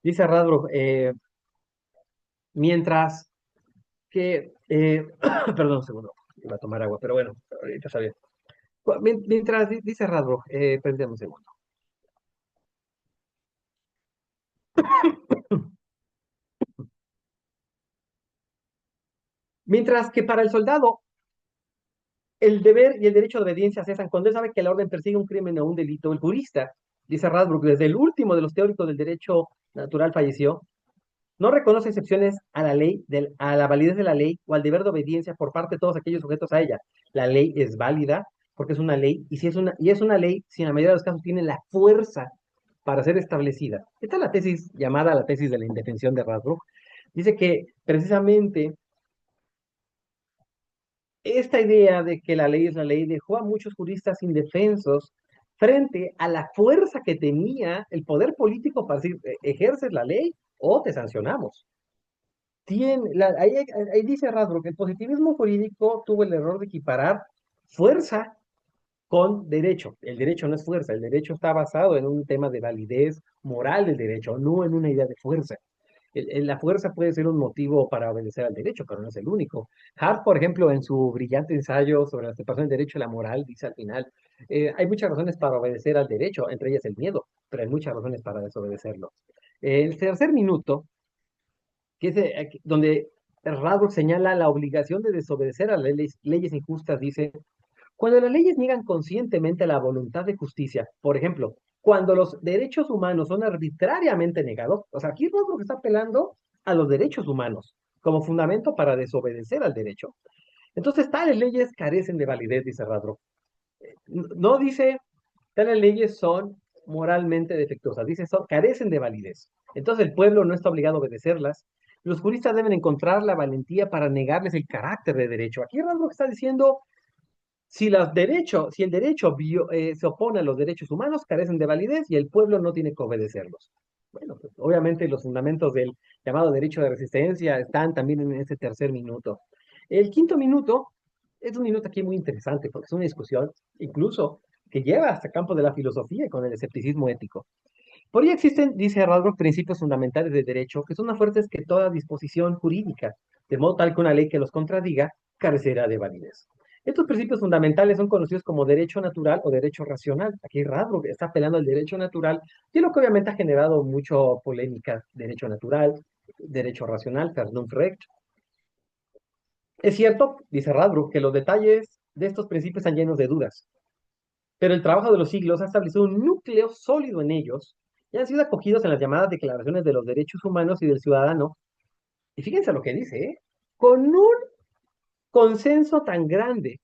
[SPEAKER 2] Dice Radbruch, mientras que, perdón un segundo, iba a tomar agua, pero bueno, ahorita está bien. Mientras, dice Radbruch, permítame un segundo. Mientras que para el soldado, el deber y el derecho de obediencia cesan cuando él sabe que la orden persigue un crimen o un delito. El jurista, dice Radbruch, desde el último de los teóricos del derecho natural falleció, no reconoce excepciones a la ley, a la validez de la ley o al deber de obediencia por parte de todos aquellos sujetos a ella. La ley es válida porque es una ley y, si es una ley, si en la mayoría de los casos tiene la fuerza para ser establecida. Esta es la tesis llamada la tesis de la indefensión de Radbruch. Dice que precisamente esta idea de que la ley es la ley dejó a muchos juristas indefensos frente a la fuerza que tenía el poder político para decir, ejerces la ley o te sancionamos. Ahí dice Radbruch que el positivismo jurídico tuvo el error de equiparar fuerza con derecho. El derecho no es fuerza, el derecho está basado en un tema de validez moral del derecho, no en una idea de fuerza. La fuerza puede ser un motivo para obedecer al derecho, pero no es el único. Hart, por ejemplo, en su brillante ensayo sobre la separación del derecho y la moral, dice al final, hay muchas razones para obedecer al derecho, entre ellas el miedo, pero hay muchas razones para desobedecerlo. El tercer minuto que es donde Radbruch señala la obligación de desobedecer a las leyes injustas, dice, cuando las leyes niegan conscientemente la voluntad de justicia, por ejemplo, cuando los derechos humanos son arbitrariamente negados, o sea, aquí Radbruch está apelando a los derechos humanos como fundamento para desobedecer al derecho. Entonces, tales leyes carecen de validez, dice Radbruch. No dice, tales leyes son moralmente defectuosas, dice, carecen de validez. Entonces, el pueblo no está obligado a obedecerlas. Los juristas deben encontrar la valentía para negarles el carácter de derecho. Aquí Radbruch está diciendo, si el derecho se opone a los derechos humanos, carecen de validez y el pueblo no tiene que obedecerlos. Bueno, pues, obviamente los fundamentos del llamado derecho de resistencia están también en ese tercer minuto. El quinto minuto es un minuto aquí muy interesante porque es una discusión incluso que lleva hasta el campo de la filosofía y con el escepticismo ético. Por ello existen, dice Radbruch, principios fundamentales de derecho que son más fuertes que toda disposición jurídica, de modo tal que una ley que los contradiga carecerá de validez. Estos principios fundamentales son conocidos como derecho natural o derecho racional. Aquí Radbruch está apelando al derecho natural, y lo que obviamente ha generado mucho polémica. Derecho natural, derecho racional, Vernunftrecht. Es cierto, dice Radbruch, que los detalles de estos principios están llenos de dudas, pero el trabajo de los siglos ha establecido un núcleo sólido en ellos y han sido acogidos en las llamadas declaraciones de los derechos humanos y del ciudadano. Y fíjense lo que dice, ¿eh? Con un consenso tan grande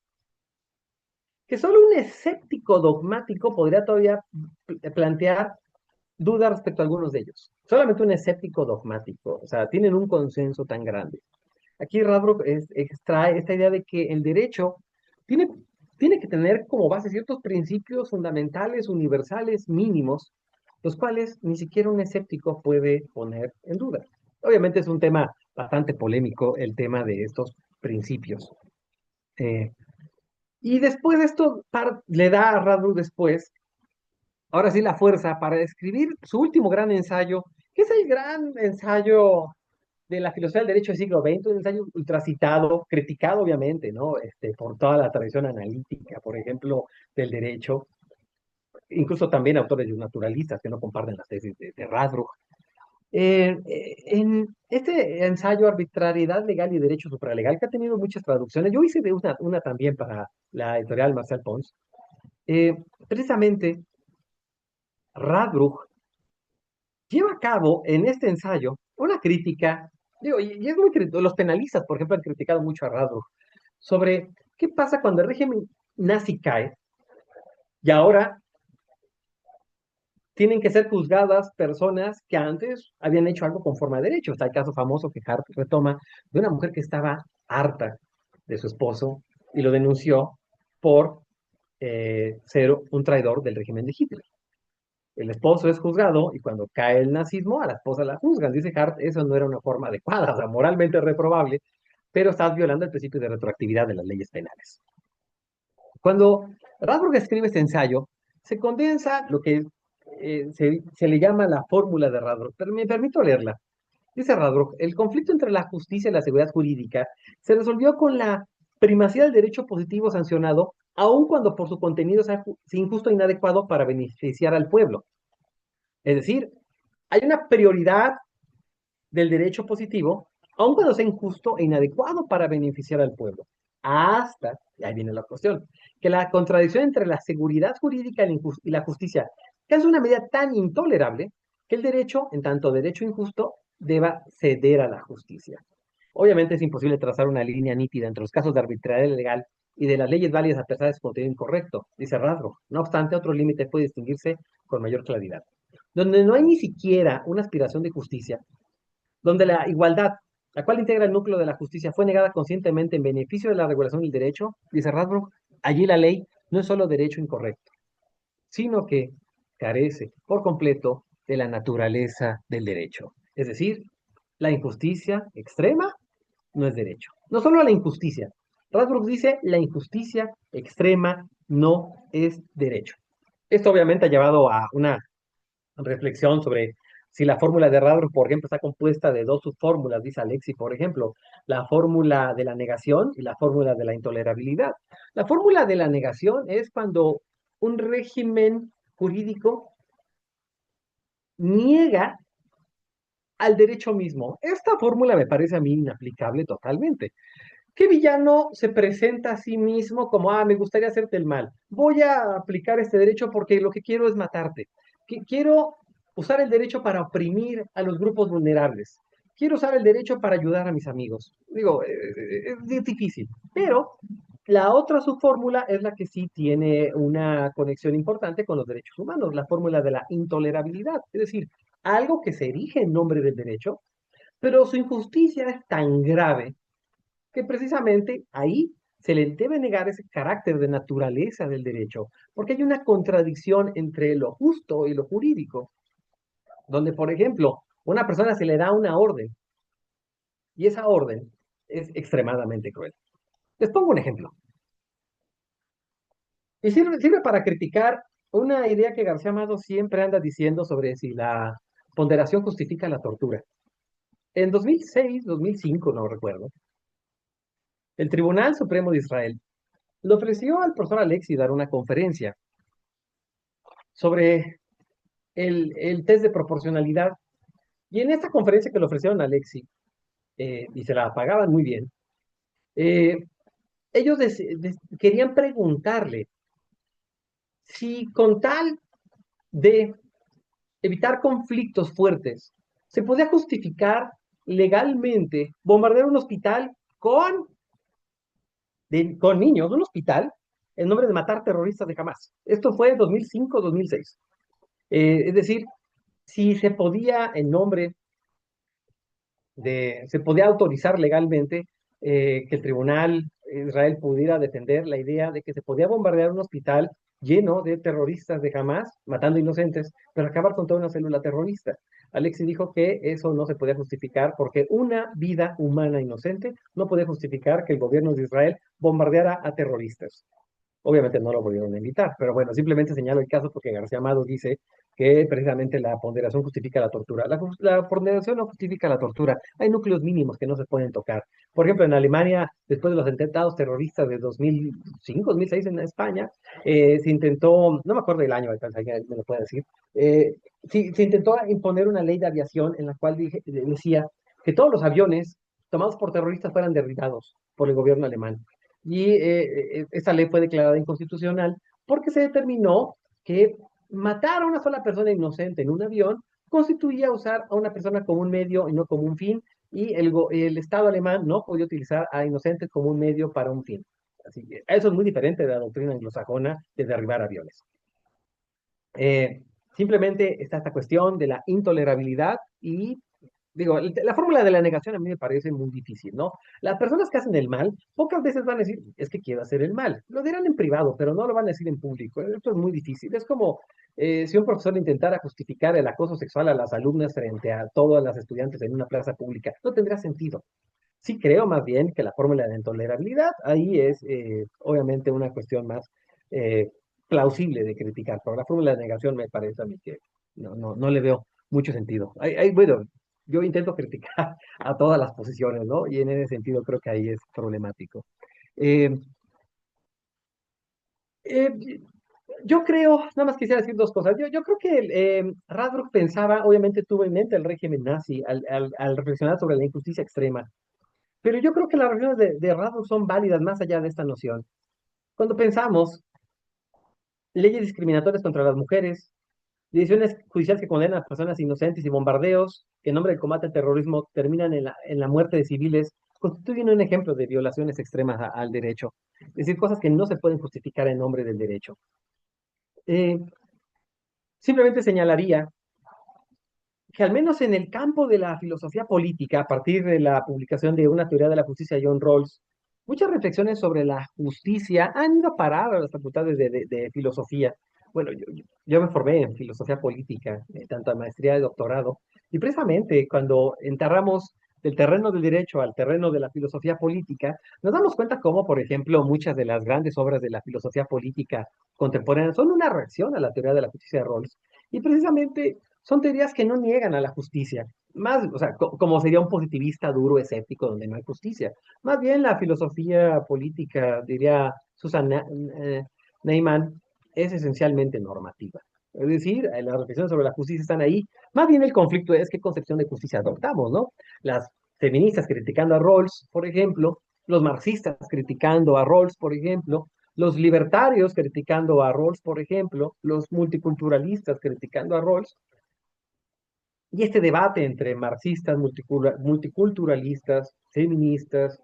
[SPEAKER 2] que solo un escéptico dogmático podría todavía plantear dudas respecto a algunos de ellos. Solamente un escéptico dogmático, o sea, tienen un consenso tan grande. Aquí Radbruch extrae esta idea de que el derecho tiene, tiene que tener como base ciertos principios fundamentales, universales, mínimos, los cuales ni siquiera un escéptico puede poner en duda. Obviamente es un tema bastante polémico el tema de estos principios. Eh, y después de esto le da a Radbruch después, ahora sí, la fuerza para escribir su último gran ensayo, que es el gran ensayo de la filosofía del derecho del siglo XX, un ensayo ultracitado, criticado obviamente, ¿no? Por toda la tradición analítica, por ejemplo, del derecho, incluso también autores naturalistas que no comparten las tesis de Radbruch. En este ensayo Arbitrariedad Legal y Derecho Supralegal, que ha tenido muchas traducciones, yo hice de una también para la editorial Marcel Pons, precisamente Radbruch lleva a cabo en este ensayo una crítica, digo, y es muy crítico, los penalistas, por ejemplo, han criticado mucho a Radbruch sobre qué pasa cuando el régimen nazi cae y ahora tienen que ser juzgadas personas que antes habían hecho algo conforme a derecho. Está el caso famoso que Hart retoma de una mujer que estaba harta de su esposo y lo denunció por ser un traidor del régimen de Hitler. El esposo es juzgado y cuando cae el nazismo, a la esposa la juzgan. Dice Hart, eso no era una forma adecuada, o sea, moralmente reprobable, pero estás violando el principio de retroactividad de las leyes penales. Cuando Radbruch escribe este ensayo, se condensa lo que se le llama la fórmula de Radbruch, pero me permito leerla. Dice Radbruch, el conflicto entre la justicia y la seguridad jurídica se resolvió con la primacía del derecho positivo sancionado, aun cuando por su contenido sea injusto e inadecuado para beneficiar al pueblo. Es decir, hay una prioridad del derecho positivo, aun cuando sea injusto e inadecuado para beneficiar al pueblo. Hasta, y ahí viene la cuestión, que la contradicción entre la seguridad jurídica y la justicia es una medida tan intolerable que el derecho, en tanto derecho injusto, deba ceder a la justicia. Obviamente es imposible trazar una línea nítida entre los casos de arbitrariedad legal y de las leyes válidas a pesar de su contenido incorrecto, dice Radbruch. No obstante, otro límite puede distinguirse con mayor claridad. Donde no hay ni siquiera una aspiración de justicia, donde la igualdad, la cual integra el núcleo de la justicia, fue negada conscientemente en beneficio de la regulación del derecho, dice Radbruch, allí la ley no es solo derecho incorrecto, sino que carece por completo de la naturaleza del derecho. Es decir, la injusticia extrema no es derecho. No solo la injusticia. Radbruch dice, la injusticia extrema no es derecho. Esto obviamente ha llevado a una reflexión sobre si la fórmula de Radbruch, por ejemplo, está compuesta de dos subfórmulas, dice Alexi, por ejemplo, la fórmula de la negación y la fórmula de la intolerabilidad. La fórmula de la negación es cuando un régimen jurídico niega al derecho mismo. Esta fórmula me parece a mí inaplicable totalmente. ¿Qué villano se presenta a sí mismo como, me gustaría hacerte el mal? Voy a aplicar este derecho porque lo que quiero es matarte. Quiero usar el derecho para oprimir a los grupos vulnerables. Quiero usar el derecho para ayudar a mis amigos. Digo, es difícil, pero la otra subfórmula es la que sí tiene una conexión importante con los derechos humanos, la fórmula de la intolerabilidad. Es decir, algo que se erige en nombre del derecho, pero su injusticia es tan grave que precisamente ahí se le debe negar ese carácter de naturaleza del derecho, porque hay una contradicción entre lo justo y lo jurídico, donde, por ejemplo, una persona se le da una orden y esa orden es extremadamente cruel. Les pongo un ejemplo. Y sirve para criticar una idea que García Amado siempre anda diciendo sobre si la ponderación justifica la tortura. En 2006, 2005, no recuerdo, el Tribunal Supremo de Israel le ofreció al profesor Alexi dar una conferencia sobre el test de proporcionalidad. Y en esta conferencia que le ofrecieron a Alexi, y se la pagaban muy bien, eh, ellos querían preguntarle si con tal de evitar conflictos fuertes, se podía justificar legalmente bombardear un hospital con niños, un hospital, en nombre de matar terroristas de Hamas. Esto fue en 2005-2006. Es decir, si se podía en nombre se podía autorizar legalmente que el tribunal Israel pudiera defender la idea de que se podía bombardear un hospital lleno de terroristas de Hamas, matando inocentes, pero acabar con toda una célula terrorista. Alexi dijo que eso no se podía justificar porque una vida humana inocente no puede justificar que el gobierno de Israel bombardeara a terroristas. Obviamente no lo volvieron a invitar, pero bueno, simplemente señalo el caso porque García Amado dice que precisamente la ponderación justifica la tortura. La ponderación no justifica la tortura. Hay núcleos mínimos que no se pueden tocar. Por ejemplo, en Alemania, después de los atentados terroristas de 2005, 2006 en España, se intentó, no me acuerdo del año, alguien me lo puede decir, se intentó imponer una ley de aviación en la cual decía que todos los aviones tomados por terroristas fueran derribados por el gobierno alemán. Y esa ley fue declarada inconstitucional porque se determinó que matar a una sola persona inocente en un avión constituía usar a una persona como un medio y no como un fin, y el Estado alemán no podía utilizar a inocentes como un medio para un fin. Así que eso es muy diferente de la doctrina anglosajona de derribar aviones. Eh, Simplemente está esta cuestión de la intolerabilidad y, digo, la fórmula de la negación a mí me parece muy difícil, ¿no? Las personas que hacen el mal pocas veces van a decir, es que quiero hacer el mal. Lo dirán en privado, pero no lo van a decir en público. Esto es muy difícil. Es como si un profesor intentara justificar el acoso sexual a las alumnas frente a todas las estudiantes en una plaza pública. No tendría sentido. Sí creo más bien que la fórmula de intolerabilidad ahí es obviamente una cuestión más eh, plausible de criticar, pero la fórmula de negación me parece a mí que no le veo mucho sentido. Bueno, yo intento criticar a todas las posiciones, ¿no? Y en ese sentido creo que ahí es problemático. Eh, eh, yo creo, nada más quisiera decir dos cosas. Yo creo que Radbruch pensaba, obviamente tuvo en mente el régimen nazi al reflexionar sobre la injusticia extrema. Pero yo creo que las razones de Radbruch son válidas más allá de esta noción. Cuando pensamos leyes discriminatorias contra las mujeres, decisiones judiciales que condenan a personas inocentes y bombardeos que en nombre del combate al terrorismo terminan en la muerte de civiles, constituyen un ejemplo de violaciones extremas al derecho. Es decir, cosas que no se pueden justificar en nombre del derecho. Eh, Simplemente señalaría que al menos en el campo de la filosofía política, a partir de la publicación de una teoría de la justicia de John Rawls, muchas reflexiones sobre la justicia han ido a parar a las facultades de filosofía. Bueno, yo me formé en filosofía política, tanto en maestría y doctorado, y precisamente cuando enterramos del terreno del derecho al terreno de la filosofía política, nos damos cuenta cómo, por ejemplo, muchas de las grandes obras de la filosofía política contemporánea son una reacción a la teoría de la justicia de Rawls. Y precisamente son teorías que no niegan a la justicia. Más, o sea, como sería un positivista duro, escéptico, donde no hay justicia. Más bien la filosofía política, diría Susan Neyman, es esencialmente normativa. Es decir, las reflexiones sobre la justicia están ahí. Más bien el conflicto es qué concepción de justicia adoptamos, ¿no? Las feministas criticando a Rawls, por ejemplo, los marxistas criticando a Rawls, por ejemplo, los libertarios criticando a Rawls, por ejemplo, los multiculturalistas criticando a Rawls, y este debate entre marxistas, multiculturalistas, feministas,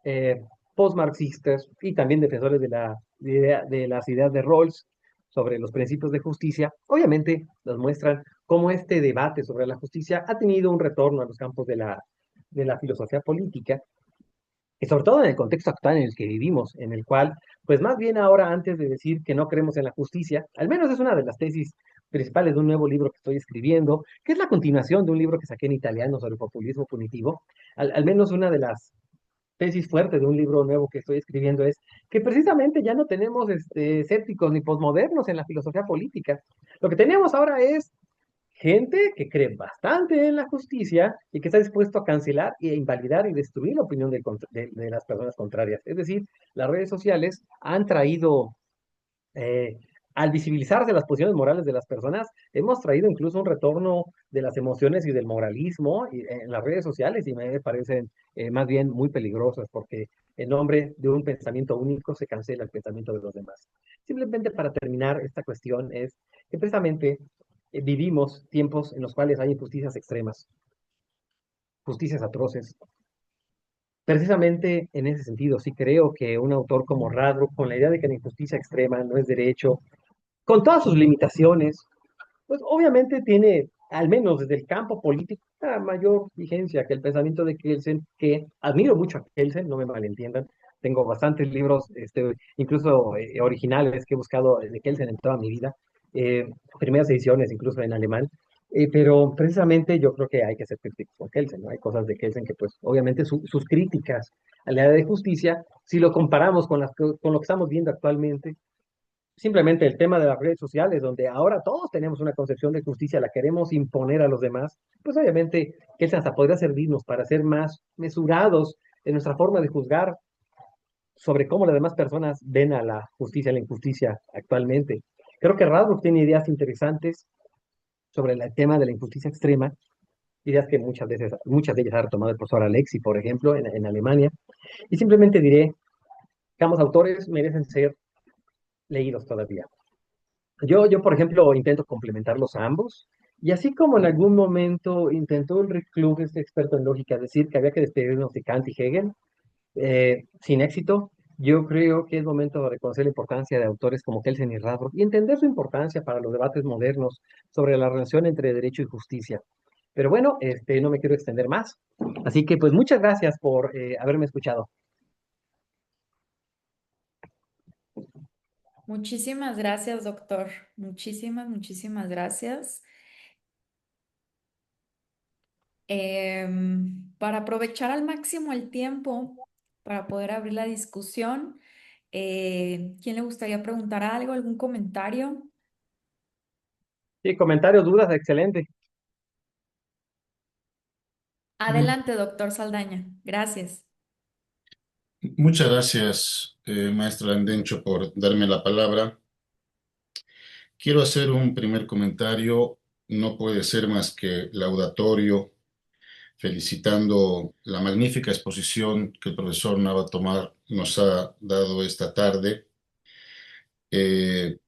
[SPEAKER 2] eh, postmarxistas y también defensores de las ideas de Rawls sobre los principios de justicia, obviamente nos muestran cómo este debate sobre la justicia ha tenido un retorno a los campos de la filosofía política y sobre todo en el contexto actual en el que vivimos, en el cual, pues más bien ahora, antes de decir que no creemos en la justicia, al menos es una de las tesis principales de un nuevo libro que estoy escribiendo, que es la continuación de un libro que saqué en italiano sobre populismo punitivo, al menos una de las tesis fuertes de un libro nuevo que estoy escribiendo es que precisamente ya no tenemos escépticos ni posmodernos en la filosofía política. Lo que tenemos ahora es gente que cree bastante en la justicia y que está dispuesto a cancelar e invalidar y destruir la opinión de las personas contrarias. Es decir, las redes sociales han traído, eh, al visibilizarse las posiciones morales de las personas, hemos traído incluso un retorno de las emociones y del moralismo en las redes sociales y me parecen más bien muy peligrosas porque en nombre de un pensamiento único se cancela el pensamiento de los demás. Simplemente para terminar esta cuestión es que precisamente vivimos tiempos en los cuales hay injusticias extremas, justicias atroces. Precisamente en ese sentido, sí creo que un autor como Radbruch, con la idea de que la injusticia extrema no es derecho, con todas sus limitaciones, pues obviamente tiene, al menos desde el campo político, una mayor vigencia que el pensamiento de Kelsen, que admiro mucho a Kelsen, no me malentiendan. Tengo bastantes libros, incluso originales que he buscado de Kelsen en toda mi vida, primeras ediciones incluso en alemán, pero precisamente yo creo que hay que ser críticos con Kelsen, ¿no? Hay cosas de Kelsen que pues obviamente sus críticas a la idea de justicia, si lo comparamos con lo que estamos viendo actualmente, simplemente el tema de las redes sociales, donde ahora todos tenemos una concepción de justicia, la queremos imponer a los demás, pues obviamente que eso hasta podría servirnos para ser más mesurados en nuestra forma de juzgar sobre cómo las demás personas ven a la justicia y la injusticia actualmente. Creo que Radbruch tiene ideas interesantes sobre el tema de la injusticia extrema, ideas que muchas de ellas ha retomado el profesor Alexi, por ejemplo, en Alemania, y simplemente diré que ambos autores merecen ser leídos todavía. Yo, por ejemplo, intento complementarlos a ambos Y así como en algún momento intentó Ulrich Klug, este experto en lógica, decir que había que despedirnos de Kant y Hegel, sin éxito, yo creo que es momento de reconocer la importancia de autores como Kelsen y Radbruch y entender su importancia para los debates modernos sobre la relación entre derecho y justicia. Pero bueno, no me quiero extender más. Así que pues muchas gracias por haberme escuchado.
[SPEAKER 3] Muchísimas gracias, doctor. Muchísimas gracias. Para aprovechar al máximo el tiempo, para poder abrir la discusión, ¿quién le gustaría preguntar algo, algún comentario?
[SPEAKER 2] Sí, comentarios, dudas, excelente.
[SPEAKER 3] Adelante, doctor Saldaña. Gracias.
[SPEAKER 4] Muchas gracias, maestra Landencho, por darme la palabra. Quiero hacer un primer comentario. No puede ser más que laudatorio, felicitando la magnífica exposición que el profesor Navatomar nos ha dado esta tarde.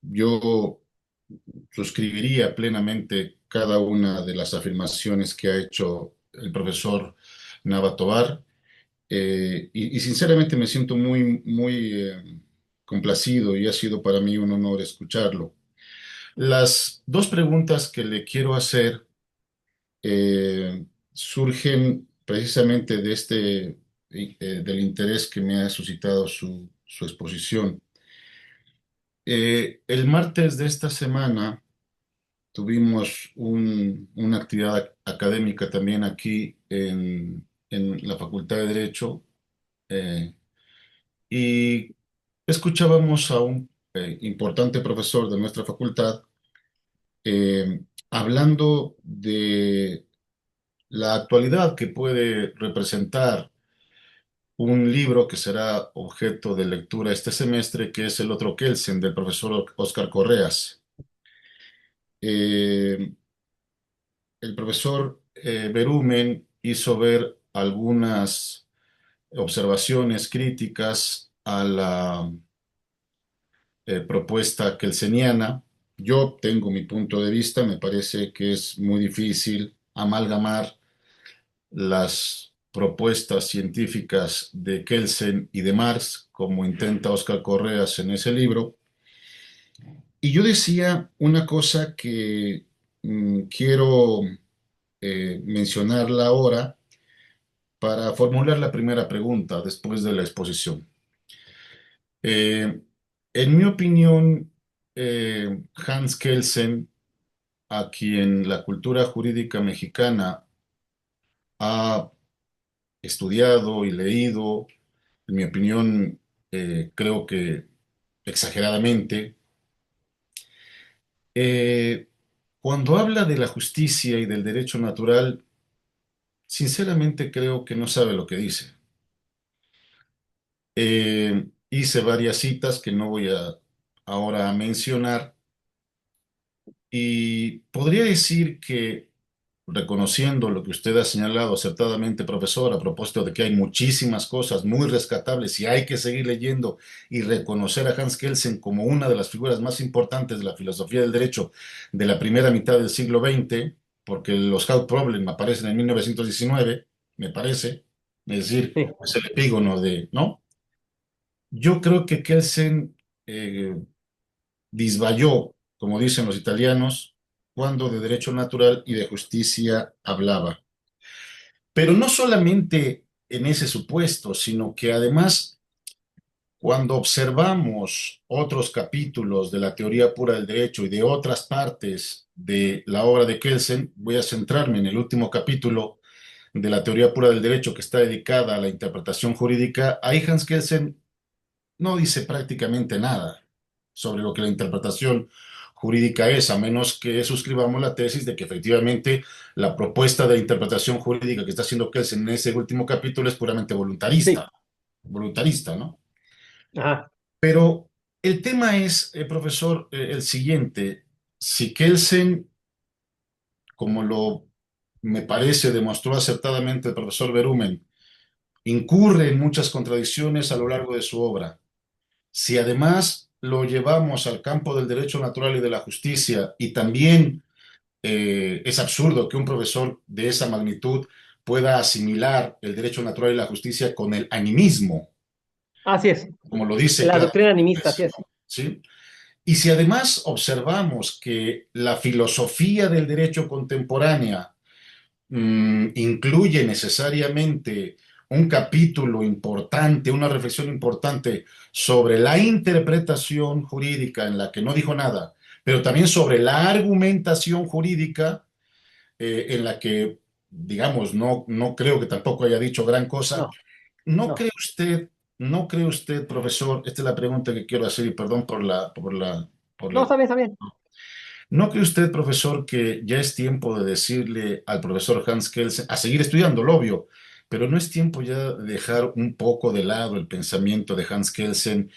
[SPEAKER 4] Yo suscribiría plenamente cada una de las afirmaciones que ha hecho el profesor Navatobar. Y sinceramente me siento muy complacido y ha sido para mí un honor escucharlo. Las dos preguntas que le quiero hacer surgen precisamente de del interés que me ha suscitado su exposición. El martes de esta semana tuvimos una actividad académica también aquí en la Facultad de Derecho. eh, Y escuchábamos a un importante profesor de nuestra facultad hablando de la actualidad que puede representar un libro que será objeto de lectura este semestre, que es El otro Kelsen, del profesor Óscar Correas. Eh, el profesor Berumen hizo ver algunas observaciones críticas a la propuesta kelseniana. Yo tengo mi punto de vista, me parece que es muy difícil amalgamar las propuestas científicas de Kelsen y de Marx, como intenta Óscar Correas en ese libro. Y yo decía una cosa que quiero mencionarla ahora para formular la primera pregunta después de la exposición. Eh, en mi opinión, Hans Kelsen, a quien la cultura jurídica mexicana ha estudiado y leído, en mi opinión, creo que exageradamente, eh, cuando habla de la justicia y del derecho natural, sinceramente creo que no sabe lo que dice. Hice varias citas que no voy a ahora a mencionar y podría decir que reconociendo lo que usted ha señalado acertadamente, profesor, a propósito de que hay muchísimas cosas muy rescatables y hay que seguir leyendo y reconocer a Hans Kelsen como una de las figuras más importantes de la filosofía del derecho de la primera mitad del siglo XX, porque los Hard Problem aparecen en 1919, me parece, es decir,
[SPEAKER 2] Sí,
[SPEAKER 4] es el epígono de, ¿no? Yo creo que Kelsen disvayó, como dicen los italianos, cuando de derecho natural y de justicia hablaba. Pero no solamente en ese supuesto, sino que además, cuando observamos otros capítulos de la teoría pura del derecho y de otras partes de la obra de Kelsen, voy a centrarme en el último capítulo de la teoría pura del derecho que está dedicada a la interpretación jurídica. Ahí Hans Kelsen no dice prácticamente nada sobre lo que la interpretación jurídica es, a menos que suscribamos la tesis de que efectivamente la propuesta de interpretación jurídica que está haciendo Kelsen en ese último capítulo es puramente
[SPEAKER 2] sí.
[SPEAKER 4] voluntarista, ¿no?
[SPEAKER 2] Ajá.
[SPEAKER 4] Pero el tema es, profesor, el siguiente. Si Kelsen, como lo me parece demostró acertadamente el profesor Berumen, incurre en muchas contradicciones a lo largo de su obra, si además lo llevamos al campo del derecho natural y de la justicia y también es absurdo que un profesor de esa magnitud pueda asimilar el derecho natural y la justicia con el animismo,
[SPEAKER 2] Así es.
[SPEAKER 4] como lo dice
[SPEAKER 2] La doctrina
[SPEAKER 4] claramente,
[SPEAKER 2] animista, así
[SPEAKER 4] pues,
[SPEAKER 2] es.
[SPEAKER 4] ¿no? ¿Sí? Y si además observamos que la filosofía del derecho contemporánea incluye necesariamente un capítulo importante, una reflexión importante sobre la interpretación jurídica en la que no dijo nada, pero también sobre la argumentación jurídica en la que, digamos, no creo que tampoco haya dicho gran cosa.
[SPEAKER 2] No,
[SPEAKER 4] ¿No cree
[SPEAKER 2] no.
[SPEAKER 4] usted, no cree usted, profesor? Esta es la pregunta que quiero hacer y perdón por
[SPEAKER 2] No,
[SPEAKER 4] la.
[SPEAKER 2] está bien, está bien.
[SPEAKER 4] ¿No cree usted, profesor, que ya es tiempo de decirle al profesor Hans Kelsen a seguir estudiando, lo obvio, pero no es tiempo ya de dejar un poco de lado el pensamiento de Hans Kelsen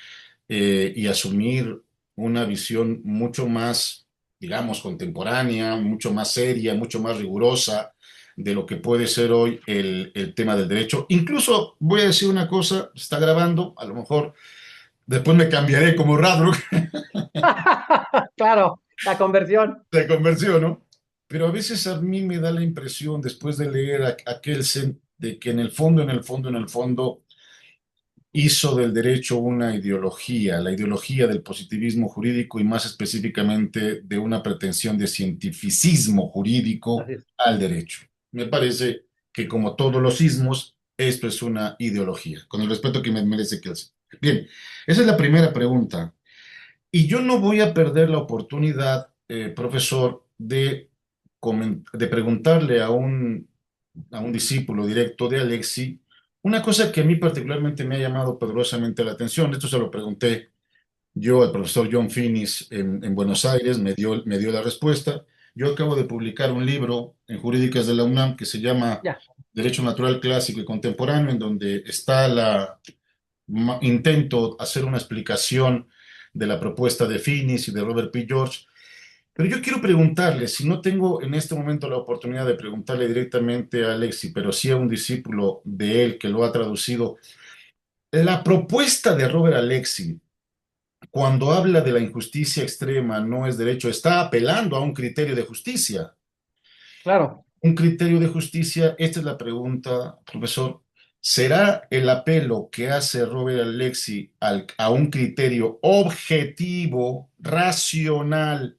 [SPEAKER 4] y asumir una visión mucho más, digamos, contemporánea, mucho más seria, mucho más rigurosa de lo que puede ser hoy el tema del derecho? Incluso voy a decir una cosa, se está grabando, a lo mejor después me cambiaré como Radbrook
[SPEAKER 2] Claro, la conversión.
[SPEAKER 4] de conversión, ¿no? Pero a veces a mí me da la impresión, después de leer a Kelsen, de que en el fondo, hizo del derecho una ideología, la ideología del positivismo jurídico y más específicamente de una pretensión de cientificismo jurídico
[SPEAKER 2] Así es.
[SPEAKER 4] al derecho. Me parece que como todos los ismos, esto es una ideología, con el respeto que me merece Kelsen. Bien, esa es la primera pregunta. Y yo no voy a perder la oportunidad, profesor, de preguntarle a un discípulo directo de Alexi una cosa que a mí particularmente me ha llamado poderosamente la atención. Esto se lo pregunté yo al profesor John Finnis en Buenos Aires, me dio la respuesta. Yo acabo de publicar un libro en Jurídicas de la UNAM que se llama
[SPEAKER 2] Ya.
[SPEAKER 4] Derecho Natural Clásico y Contemporáneo, en donde está intento hacer una explicación de la propuesta de Finis y de Robert P. George, pero yo quiero preguntarle, si no tengo en este momento la oportunidad de preguntarle directamente a Alexi, pero sí a un discípulo de él que lo ha traducido, la propuesta de Robert Alexi, cuando habla de la injusticia extrema, no es derecho, está apelando a un criterio de justicia.
[SPEAKER 2] Claro.
[SPEAKER 4] Un criterio de justicia, esta es la pregunta, profesor. ¿Será el apelo que hace Robert Alexi a un criterio objetivo, racional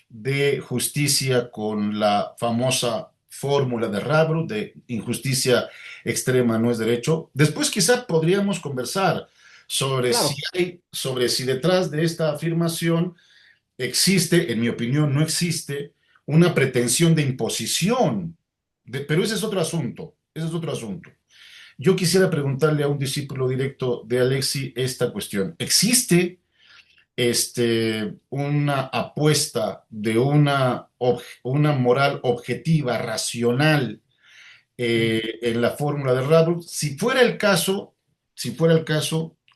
[SPEAKER 4] de justicia con la famosa fórmula de Rabro de injusticia extrema no es derecho? Después quizá podríamos conversar
[SPEAKER 2] Claro.
[SPEAKER 4] sobre si detrás de esta afirmación existe, en mi opinión, no existe una pretensión de imposición. Pero ese es otro asunto, ese es otro asunto. Yo quisiera preguntarle a un discípulo directo de Alexi esta cuestión. ¿Existe una apuesta de una moral objetiva, racional, en la fórmula de Radbruch? Si fuera el caso,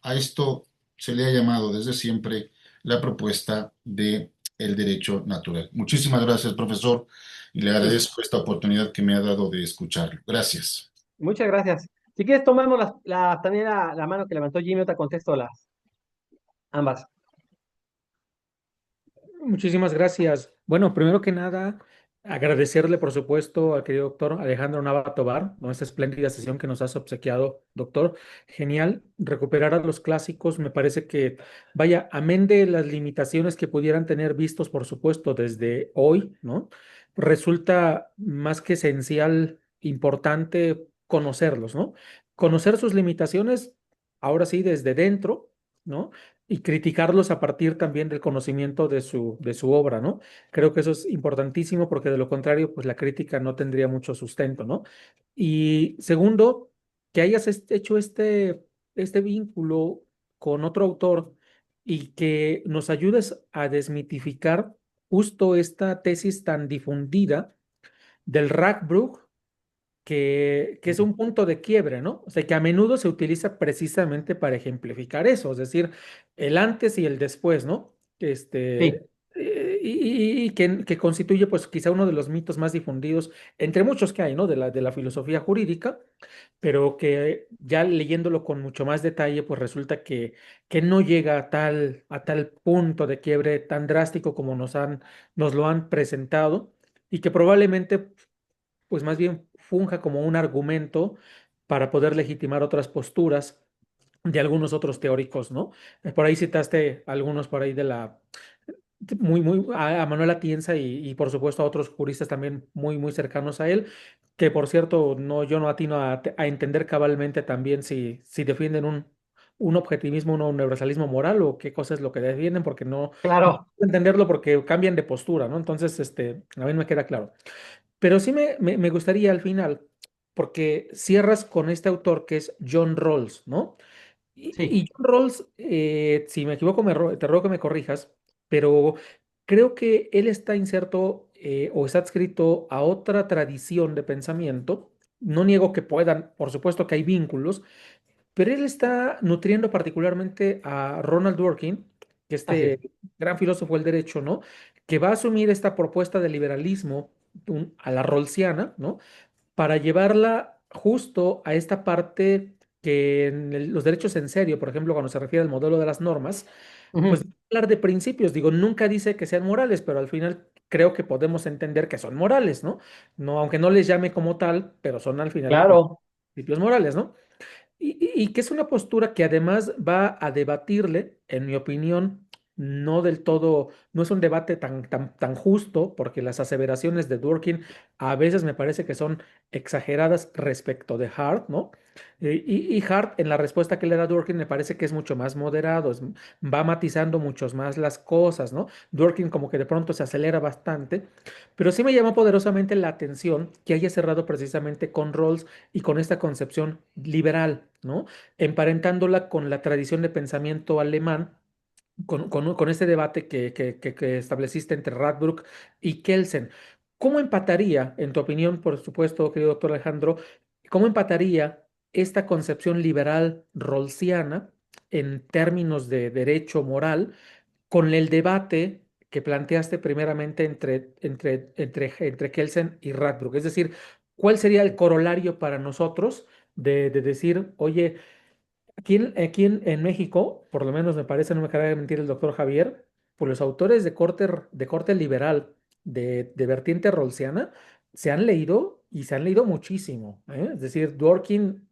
[SPEAKER 4] a esto se le ha llamado desde siempre la propuesta de el derecho natural. Muchísimas gracias, profesor, y le
[SPEAKER 2] Sí.
[SPEAKER 4] agradezco esta oportunidad que me ha dado de escucharlo. Gracias.
[SPEAKER 2] Muchas gracias. Si quieres, tomamos también la mano que levantó Jimmy, te contesto ambas.
[SPEAKER 1] Muchísimas gracias. Bueno, primero que nada, agradecerle, por supuesto, al querido doctor Alejandro Nava Tovar, ¿no? Esta espléndida sesión que nos has obsequiado, doctor. Genial. Recuperar a los clásicos, me parece que, vaya, amén de las limitaciones que pudieran tener vistos, por supuesto, desde hoy, ¿no? Resulta más que esencial, importante conocerlos, ¿no? Conocer sus limitaciones, ahora sí, desde dentro, ¿no? Y criticarlos a partir también del conocimiento de su obra, ¿no? Creo que eso es importantísimo porque de lo contrario, pues la crítica no tendría mucho sustento, ¿no? Y segundo, que hayas hecho este vínculo con otro autor y que nos ayudes a desmitificar justo esta tesis tan difundida del Radbruch que es un punto de quiebre, ¿no? O sea, que a menudo se utiliza precisamente para ejemplificar eso, es decir, el antes y el después, ¿no?
[SPEAKER 2] Sí,
[SPEAKER 1] Y que constituye, pues, quizá uno de los mitos más difundidos, entre muchos que hay, ¿no? De la filosofía jurídica, pero que ya leyéndolo con mucho más detalle, pues resulta que no llega a tal punto de quiebre tan drástico como nos lo han presentado y que probablemente, pues más bien funja como un argumento para poder legitimar otras posturas de algunos otros teóricos, ¿no? Por ahí citaste algunos por ahí de la muy a Manuel Atienza y por supuesto a otros juristas también muy cercanos a él, que por cierto no yo no atino a entender cabalmente también si defienden un objetivismo, un universalismo moral o qué cosa es lo que defienden, porque no
[SPEAKER 2] Claro,
[SPEAKER 1] puedo entenderlo porque cambian de postura, ¿no? Entonces, a mí me queda claro. Pero sí me gustaría al final, porque cierras con este autor que es John Rawls, ¿no?
[SPEAKER 2] sí,
[SPEAKER 1] Y John Rawls, si me equivoco, te ruego que me corrijas, pero creo que él está inserto o está adscrito a otra tradición de pensamiento. No niego que puedan, por supuesto que hay vínculos, pero él está nutriendo particularmente a Ronald Dworkin, que
[SPEAKER 2] así es.
[SPEAKER 1] este gran filósofo del derecho, ¿no? Que va a asumir esta propuesta de liberalismo a la Rawlsiana, ¿no? Para llevarla justo a esta parte que en los derechos en serio, por ejemplo, cuando se refiere al modelo de las normas, pues
[SPEAKER 2] Ujú,
[SPEAKER 1] hablar de principios, digo, nunca dice que sean morales, pero al final creo que podemos entender que son morales, ¿no? No, aunque no les llame como tal, pero son al final de cuentas
[SPEAKER 2] claro,
[SPEAKER 1] principios morales, ¿no? Y que es una postura que además va a debatirle, en mi opinión, no del todo, no es un debate tan justo, porque las aseveraciones de Dworkin a veces me parece que son exageradas respecto de Hart, ¿no? Y Hart, en la respuesta que le da Dworkin, me parece que es mucho más moderado, va matizando muchos más las cosas, ¿no? Dworkin como que de pronto se acelera bastante, pero sí me llamó poderosamente la atención que haya cerrado precisamente con Rawls y con esta concepción liberal, ¿no? Emparentándola con la tradición de pensamiento alemán, con este debate que estableciste entre Radbruch y Kelsen. ¿Cómo empataría, en tu opinión, por supuesto, querido doctor Alejandro, cómo empataría esta concepción liberal rawlsiana en términos de derecho moral con el debate que planteaste primeramente entre Kelsen y Radbruch? Es decir, ¿cuál sería el corolario para nosotros de decir, oye, aquí en México, por lo menos me parece, no me acaba de mentir el doctor Javier, pues los autores de corte liberal, de vertiente rawlsiana, se han leído y se han leído muchísimo, ¿eh? Es decir, Dworkin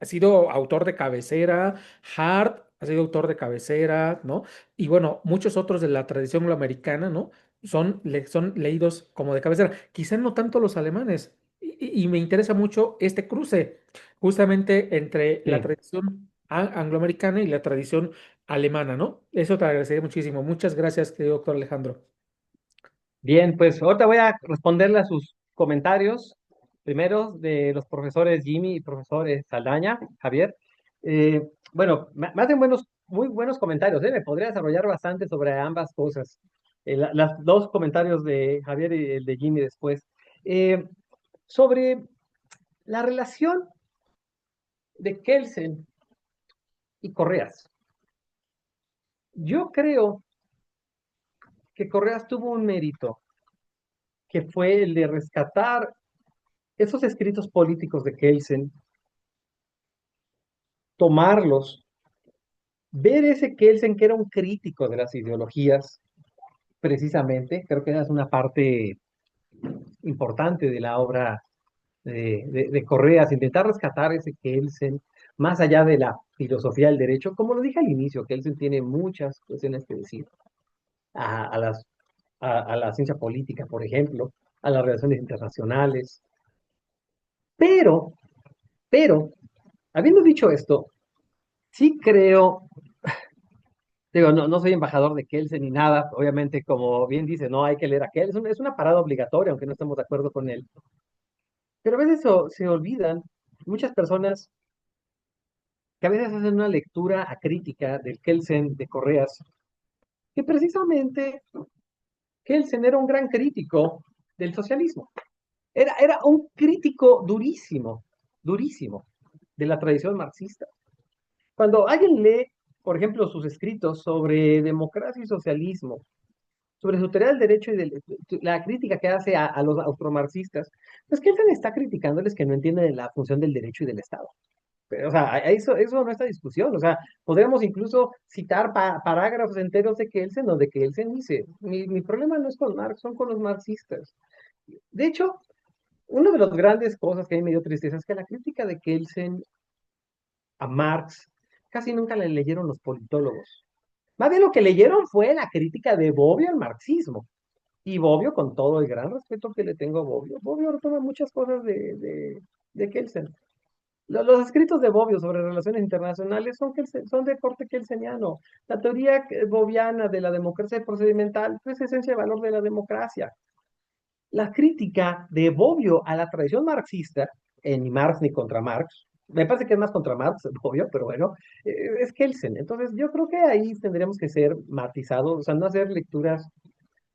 [SPEAKER 1] ha sido autor de cabecera, Hart ha sido autor de cabecera, ¿no? Y bueno, muchos otros de la tradición angloamericana, ¿no? Son leídos como de cabecera. Quizá no tanto los alemanes. Y me interesa mucho este cruce, justamente entre la
[SPEAKER 2] sí.
[SPEAKER 1] tradición angloamericana y la tradición alemana, ¿no? Eso te agradecería muchísimo. Muchas gracias, querido doctor Alejandro.
[SPEAKER 2] Bien, pues ahorita voy a responderle a sus comentarios, primero de los profesores Jimmy y profesores Saldaña, Javier. Bueno, me hacen muy buenos comentarios, ¿eh? Me podría desarrollar bastante sobre ambas cosas. Las dos comentarios de Javier y el de Jimmy después. Eh, sobre la relación de Kelsen y Correas. Yo creo que Correas tuvo un mérito, que fue el de rescatar esos escritos políticos de Kelsen, tomarlos, ver ese Kelsen que era un crítico de las ideologías, precisamente, creo que esa es una parte importante de la obra de Correas, intentar rescatar ese Kelsen, más allá de la filosofía del derecho, como lo dije al inicio, Kelsen tiene muchas cuestiones que decir a las, a la ciencia política, por ejemplo, a las relaciones internacionales, pero, pero, habiendo dicho esto, sí creo. Digo, no soy embajador de Kelsen ni nada, obviamente, como bien dice, no hay que leer a Kelsen, es una parada obligatoria, aunque no estemos de acuerdo con él. Pero a veces se olvidan muchas personas que a veces hacen una lectura acrítica del Kelsen de Correas, que precisamente Kelsen era un gran crítico del socialismo. Era un crítico durísimo, durísimo, de la tradición marxista. Cuando alguien lee, por ejemplo, sus escritos sobre democracia y socialismo, sobre su teoría del derecho y la crítica que hace a los austromarxistas, pues que él se le está criticándoles que no entienden la función del derecho y del Estado. Pero, o sea, eso no está discusión. O sea, podríamos incluso citar parágrafos enteros de Kelsen, donde Kelsen dice, mi problema no es con Marx, son con los marxistas. De hecho, una de las grandes cosas que a mí me dio tristeza es que la crítica de Kelsen a Marx casi nunca la leyeron los politólogos. Más bien lo que leyeron fue la crítica de Bobbio al marxismo. Y Bobbio, con todo el gran respeto que le tengo a Bobbio, Bobbio retoma muchas cosas de Kelsen. Los escritos de Bobbio sobre relaciones internacionales son de corte kelseniano. La teoría bobbiana de la democracia procedimental es esencia de valor de la democracia. La crítica de Bobbio a la tradición marxista, ni Marx ni contra Marx, me parece que es más contra Marx, Bobbio, pero bueno, es Kelsen. Entonces yo creo que ahí tendríamos que ser matizados, o sea, no hacer lecturas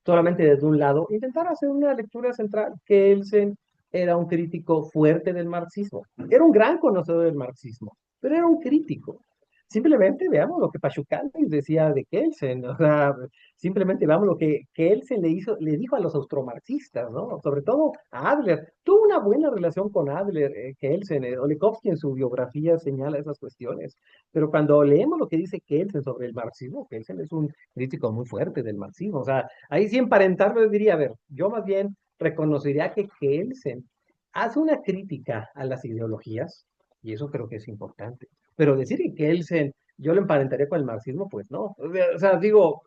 [SPEAKER 2] solamente desde un lado, intentar hacer una lectura central. Kelsen era un crítico fuerte del marxismo, era un gran conocedor del marxismo, pero era un crítico. Simplemente veamos lo que Pachucalis decía de Kelsen, o sea, simplemente veamos lo que Kelsen le dijo a los austromarxistas, ¿no? Sobre todo a Adler. Tuvo una buena relación con Adler, Kelsen, Olikovsky en su biografía señala esas cuestiones, pero cuando leemos lo que dice Kelsen sobre el marxismo, Kelsen es un crítico muy fuerte del marxismo, o sea, ahí sí emparentarlo diría, a ver, yo más bien reconocería que Kelsen hace una crítica a las ideologías, y eso creo que es importante. Pero decir que Kelsen yo lo emparentaría con el marxismo, pues no. O sea, digo,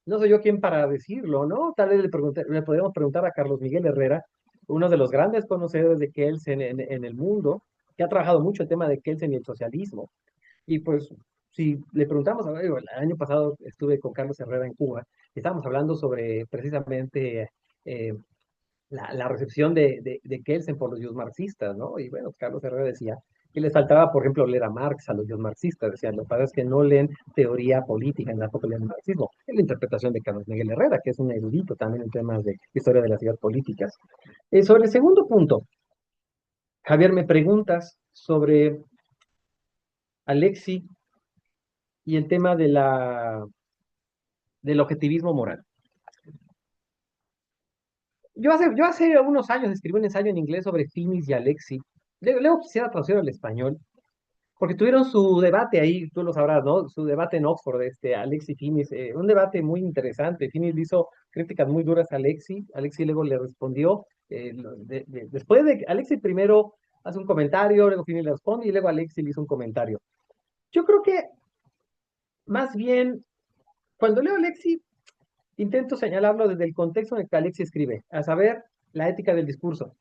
[SPEAKER 2] no soy yo quien para decirlo, ¿no? Tal vez le podríamos preguntar a Carlos Miguel Herrera, uno de los grandes conocedores de Kelsen en el mundo, que ha trabajado mucho el tema de Kelsen y el socialismo. Y pues, si le preguntamos, a ver, el año pasado estuve con Carlos Herrera en Cuba, y estábamos hablando sobre precisamente eh, la recepción de Kelsen por los marxistas, ¿no? Y bueno, Carlos Herrera decía que les faltaba, por ejemplo, leer a Marx a los marxistas, decían, lo que pasa es que no leen teoría política, ni tampoco leen marxismo. Es la interpretación de Carlos Miguel Herrera, que es un erudito también en temas de historia de las ideas políticas. Sobre el segundo punto, Javier, me preguntas sobre Alexi y el tema del objetivismo moral. Yo hace unos años escribí un ensayo en inglés sobre Finis y Alexi. Luego quisiera traducirlo al español, porque tuvieron su debate ahí, tú lo sabrás, ¿no? Su debate en Oxford, Alexi Finis, un debate muy interesante. Finis le hizo críticas muy duras a Alexi, Alexi luego le respondió. Después de Alexi primero hace un comentario, luego Finis le responde y luego Alexi le hizo un comentario. Yo creo que más bien, cuando leo a Alexi, intento señalarlo desde el contexto en el que Alexi escribe, a saber, la ética del discurso.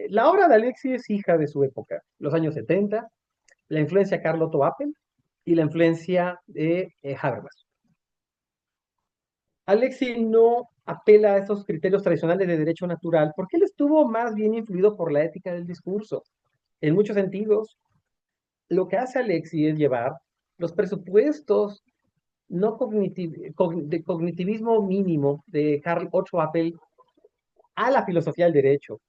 [SPEAKER 2] La obra de Alexi es hija de su época, los años 70, la influencia de Carl Otto Appel y la influencia de Habermas. Alexi no apela a esos criterios tradicionales de derecho natural porque él estuvo más bien influido por la ética del discurso. En muchos sentidos, lo que hace Alexi es llevar los presupuestos no de cognitivismo mínimo de Carl Otto Appel a la filosofía del derecho.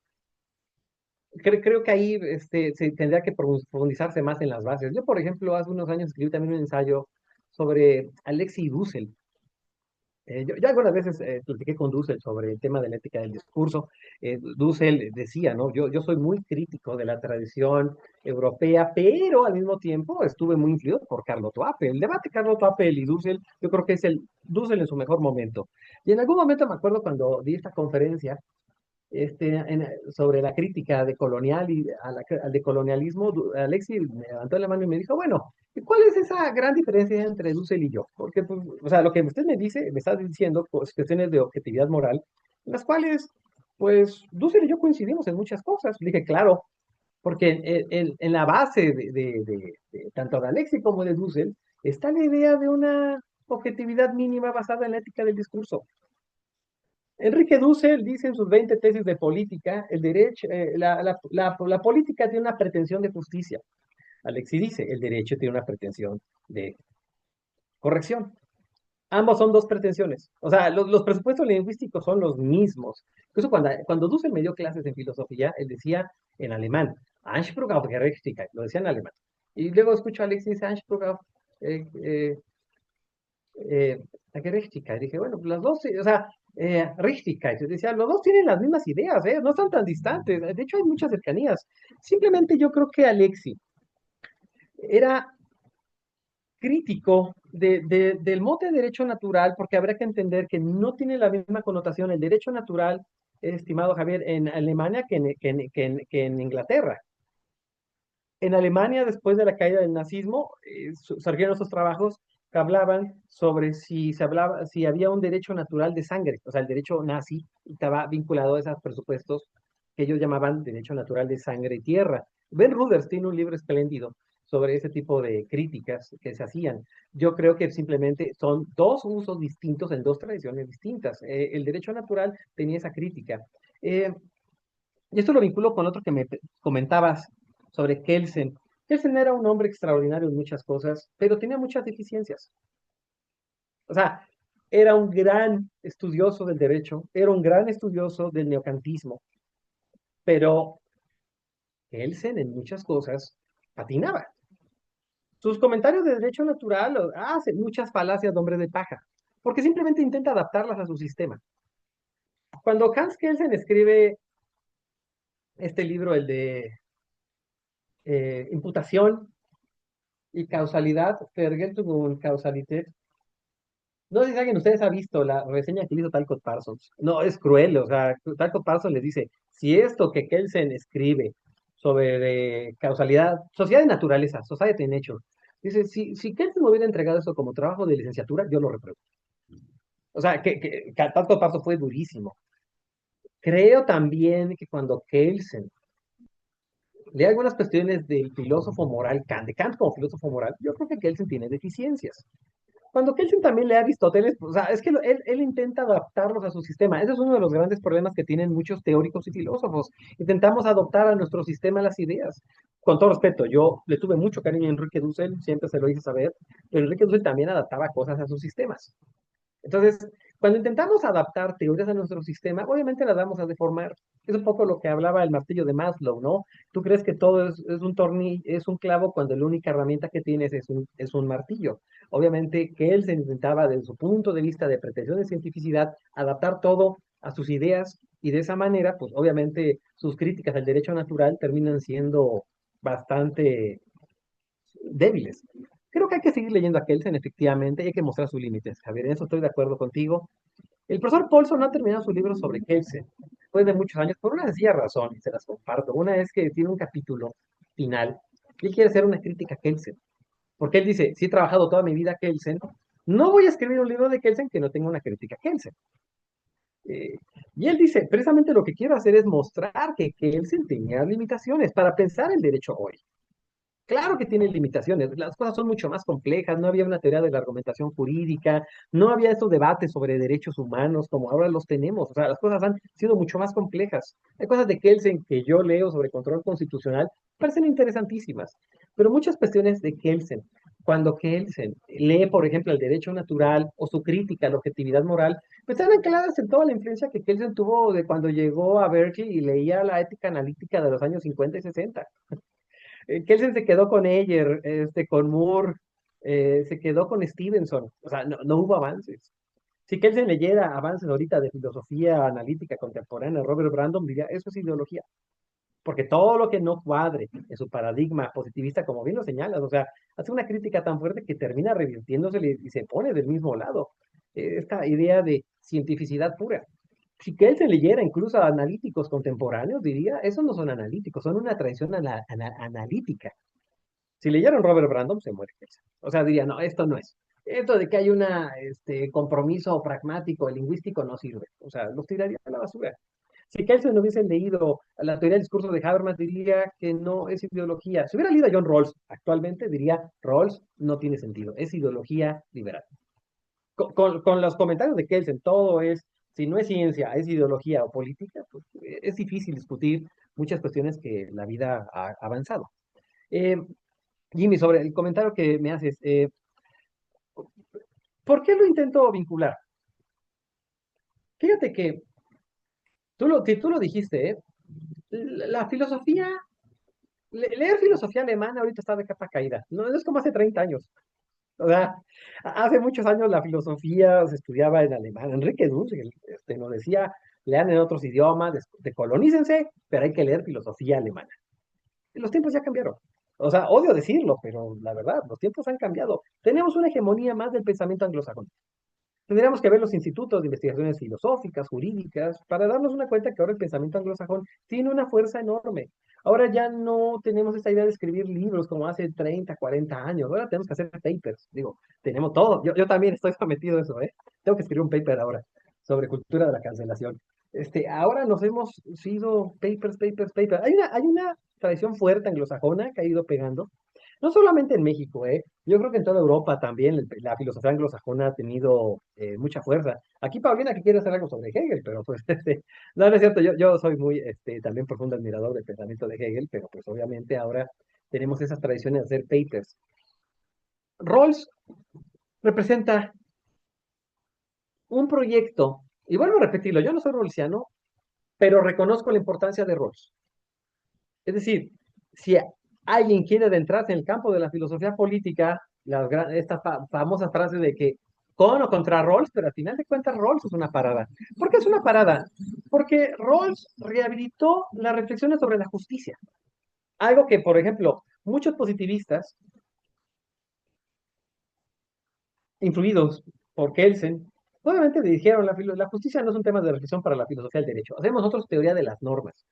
[SPEAKER 2] Creo que ahí se tendría que profundizarse más en las bases. Yo, por ejemplo, hace unos años escribí también un ensayo sobre Alexis Dussel. Yo algunas veces platiqué con Dussel sobre el tema de la ética del discurso. Dussel decía, ¿no? Yo soy muy crítico de la tradición europea, pero al mismo tiempo estuve muy influido por Carlo Toapel. El debate Carlo Toapel y Dussel, yo creo que es el Dussel en su mejor momento. Y en algún momento me acuerdo cuando di esta conferencia, sobre la crítica de al decolonialismo, Alexi me levantó la mano y me dijo, bueno, ¿cuál es esa gran diferencia entre Dussel y yo? Porque, pues, o sea, lo que usted me dice, me está diciendo pues, cuestiones de objetividad moral, en las cuales, pues, Dussel y yo coincidimos en muchas cosas. Le dije, claro, porque en la base tanto de Alexi como de Dussel está la idea de una objetividad mínima basada en la ética del discurso. Enrique Dussel dice en sus 20 tesis de política, el derecho, la política tiene una pretensión de justicia. Alexis dice, el derecho tiene una pretensión de corrección. Ambos son dos pretensiones. O sea, los presupuestos lingüísticos son los mismos. Incluso cuando Dussel me dio clases en filosofía, él decía en alemán, Anspruch auf Gerechtigkeit, lo decía en alemán. Y luego escucho a Alexis dice Anspruch auf eh, eh, la Gerechtigkeit. Dije, bueno, las dos, o sea, Richtigkeit, decía, los dos tienen las mismas ideas, no están tan distantes, de hecho hay muchas cercanías. Simplemente yo creo que Alexi era crítico del mote de derecho natural porque habrá que entender que no tiene la misma connotación el derecho natural estimado Javier, en Alemania que en Inglaterra. En Alemania, después de la caída del nazismo, surgieron esos trabajos que hablaban sobre si había un derecho natural de sangre, o sea, el derecho nazi estaba vinculado a esos presupuestos que ellos llamaban derecho natural de sangre y tierra. Ben Ruders tiene un libro espléndido sobre ese tipo de críticas que se hacían. Yo creo que simplemente son dos usos distintos en dos tradiciones distintas. El derecho natural tenía esa crítica. Eh, y esto lo vinculo con otro que me comentabas sobre Kelsen. Kelsen era un hombre extraordinario en muchas cosas, pero tenía muchas deficiencias. O sea, era un gran estudioso del derecho, era un gran estudioso del neocantismo, pero Kelsen en muchas cosas patinaba. Sus comentarios de derecho natural hacen muchas falacias de hombre de paja, porque simplemente intenta adaptarlas a su sistema. Cuando Hans Kelsen escribe este libro, el de imputación y causalidad, Vergeltung Causalität. No sé si alguien de ustedes ha visto la reseña que hizo Talcott Parsons. No, es cruel, o sea, Talcott Parsons le dice, si esto que Kelsen escribe sobre causalidad, sociedad de naturaleza, society in nature, dice, si Kelsen me hubiera entregado eso como trabajo de licenciatura, yo lo repruebo. O sea, que Talcott Parsons fue durísimo. Creo también que cuando Kelsen lee algunas cuestiones del filósofo moral Kant, de Kant como filósofo moral, yo creo que Kelsen tiene deficiencias. Cuando Kelsen también lee a Aristóteles, o sea, es que él intenta adaptarlos a su sistema. Ese es uno de los grandes problemas que tienen muchos teóricos y filósofos. Intentamos adoptar a nuestro sistema las ideas. Con todo respeto, yo le tuve mucho cariño a Enrique Dussel, siempre se lo hice saber, pero Enrique Dussel también adaptaba cosas a sus sistemas. Entonces, cuando intentamos adaptar teorías a nuestro sistema, obviamente las vamos a deformar. Es un poco lo que hablaba el martillo de Maslow, ¿no? Tú crees que todo es un tornillo, es un clavo cuando la única herramienta que tienes es un martillo. Obviamente que él se intentaba, desde su punto de vista de pretensión de cientificidad, adaptar todo a sus ideas y de esa manera, pues obviamente sus críticas al derecho natural terminan siendo bastante débiles. Creo que hay que seguir leyendo a Kelsen, efectivamente, y hay que mostrar sus límites. Javier, en eso estoy de acuerdo contigo. El profesor Paulson no ha terminado su libro sobre Kelsen, después de muchos años, por una sencilla razón, y se las comparto. Una es que tiene un capítulo final, y él quiere hacer una crítica a Kelsen, porque él dice, si he trabajado toda mi vida a Kelsen, no voy a escribir un libro de Kelsen que no tenga una crítica a Kelsen. Eh, y él dice, precisamente lo que quiero hacer es mostrar que Kelsen tenía limitaciones para pensar el derecho hoy. Claro que tiene limitaciones, las cosas son mucho más complejas, no había una teoría de la argumentación jurídica, no había estos debates sobre derechos humanos como ahora los tenemos, o sea, las cosas han sido mucho más complejas. Hay cosas de Kelsen que yo leo sobre control constitucional, parecen interesantísimas, pero muchas cuestiones de Kelsen, cuando Kelsen lee, por ejemplo, el derecho natural o su crítica a la objetividad moral, pues están ancladas en toda la influencia que Kelsen tuvo de cuando llegó a Berkeley y leía la ética analítica de los años 50 y 60. Kelsen se quedó con Ayer, con Moore, se quedó con Stevenson. O sea, no hubo avances. Si Kelsen leyera avances ahorita de filosofía analítica contemporánea, Robert Brandon diría, eso es ideología. Porque todo lo que no cuadre en su paradigma positivista, como bien lo señalas, o sea, hace una crítica tan fuerte que termina revirtiéndose y se pone del mismo lado. Esta idea de cientificidad pura. Si Kelsen leyera incluso a analíticos contemporáneos, diría, esos no son analíticos, son una tradición analítica. Si leyeron Robert Brandon, se muere Kelsen. O sea, diría, no, esto no es. Esto de que hay un compromiso pragmático, lingüístico, no sirve. O sea, los tiraría a la basura. Si Kelsen no hubiese leído la teoría del discurso de Habermas, diría que no es ideología. Si hubiera leído a John Rawls actualmente, diría, Rawls no tiene sentido, es ideología liberal. Con los comentarios de Kelsen, todo es, si no es ciencia, es ideología o política, pues es difícil discutir muchas cuestiones que la vida ha avanzado. Eh, Jimmy, sobre el comentario que me haces, ¿por qué lo intento vincular? Fíjate que tú lo dijiste, la filosofía, leer filosofía alemana ahorita está de capa caída, no es como hace 30 años. O sea, hace muchos años la filosofía se estudiaba en alemán. Enrique Dussel nos decía, lean en otros idiomas, decolonícense, pero hay que leer filosofía alemana. Y los tiempos ya cambiaron. O sea, odio decirlo, pero la verdad, los tiempos han cambiado. Tenemos una hegemonía más del pensamiento anglosajón. Tendríamos que ver los institutos de investigaciones filosóficas, jurídicas, para darnos una cuenta que ahora el pensamiento anglosajón tiene una fuerza enorme. Ahora ya no tenemos esta idea de escribir libros como hace 30, 40 años. Ahora tenemos que hacer papers. Digo, tenemos todo. Yo también estoy sometido a eso, ¿eh? Tengo que escribir un paper ahora sobre cultura de la cancelación. Ahora nos hemos sido papers, papers, papers. Hay una tradición fuerte anglosajona que ha ido pegando. No solamente en México, ¿eh? Yo creo que en toda Europa también la filosofía anglosajona ha tenido mucha fuerza. Aquí Paulina que quiere hacer algo sobre Hegel, pero pues no, no es cierto, yo soy muy también profundo admirador del pensamiento de Hegel, pero pues obviamente ahora tenemos esas tradiciones de hacer papers. Rawls representa un proyecto, y vuelvo a repetirlo, yo no soy rawlsiano, pero reconozco la importancia de Rawls. Es decir, si alguien quiere adentrarse en el campo de la filosofía política, esta famosa frase de que con o contra Rawls, pero al final de cuentas Rawls es una parada. ¿Por qué es una parada? Porque Rawls rehabilitó las reflexiones sobre la justicia. Algo que, por ejemplo, muchos positivistas, influidos por Kelsen, obviamente le dijeron, la justicia no es un tema de reflexión para la filosofía del derecho. Hacemos nosotros teoría de las normas.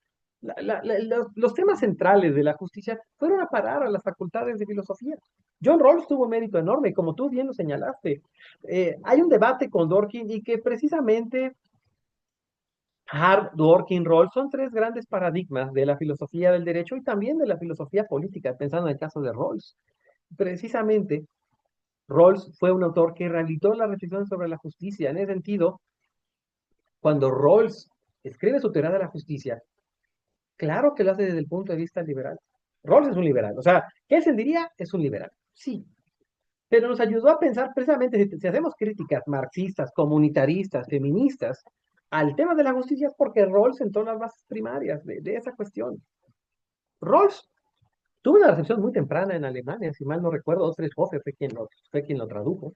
[SPEAKER 2] Los temas centrales de la justicia fueron a parar a las facultades de filosofía. John Rawls tuvo un mérito enorme, como tú bien lo señalaste. Hay un debate con Dworkin y que precisamente Hart, Dworkin, Rawls son tres grandes paradigmas de la filosofía del derecho y también de la filosofía política, pensando en el caso de Rawls. Precisamente, Rawls fue un autor que rehabilitó la reflexión sobre la justicia. En ese sentido, cuando Rawls escribe su teoría de la justicia, claro que lo hace desde el punto de vista liberal. Rawls es un liberal. O sea, Kelsen diría es un liberal. Sí. Pero nos ayudó a pensar precisamente, si hacemos críticas marxistas, comunitaristas, feministas, al tema de la justicia es porque Rawls sentó las bases primarias de esa cuestión. Rawls tuvo una recepción muy temprana en Alemania, si mal no recuerdo, Otfried Hoffe fue quien lo tradujo.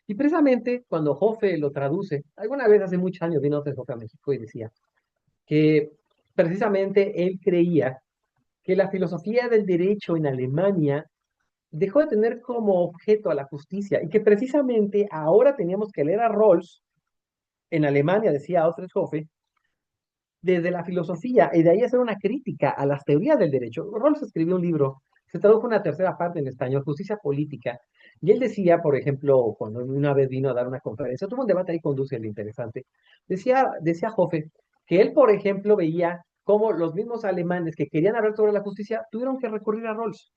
[SPEAKER 2] Y precisamente cuando Hoffe lo traduce, alguna vez hace muchos años vino Otfried Hoffe a México y decía que precisamente él creía que la filosofía del derecho en Alemania dejó de tener como objeto a la justicia y que precisamente ahora teníamos que leer a Rawls en Alemania, decía Alfred Hoffe, desde la filosofía y de ahí hacer una crítica a las teorías del derecho. Rawls escribió un libro, se tradujo una tercera parte en español, Justicia Política, y él decía, por ejemplo, cuando una vez vino a dar una conferencia, tuvo un debate ahí con Dussel interesante, decía Hoffe que él, por ejemplo, veía cómo los mismos alemanes que querían hablar sobre la justicia tuvieron que recurrir a Rawls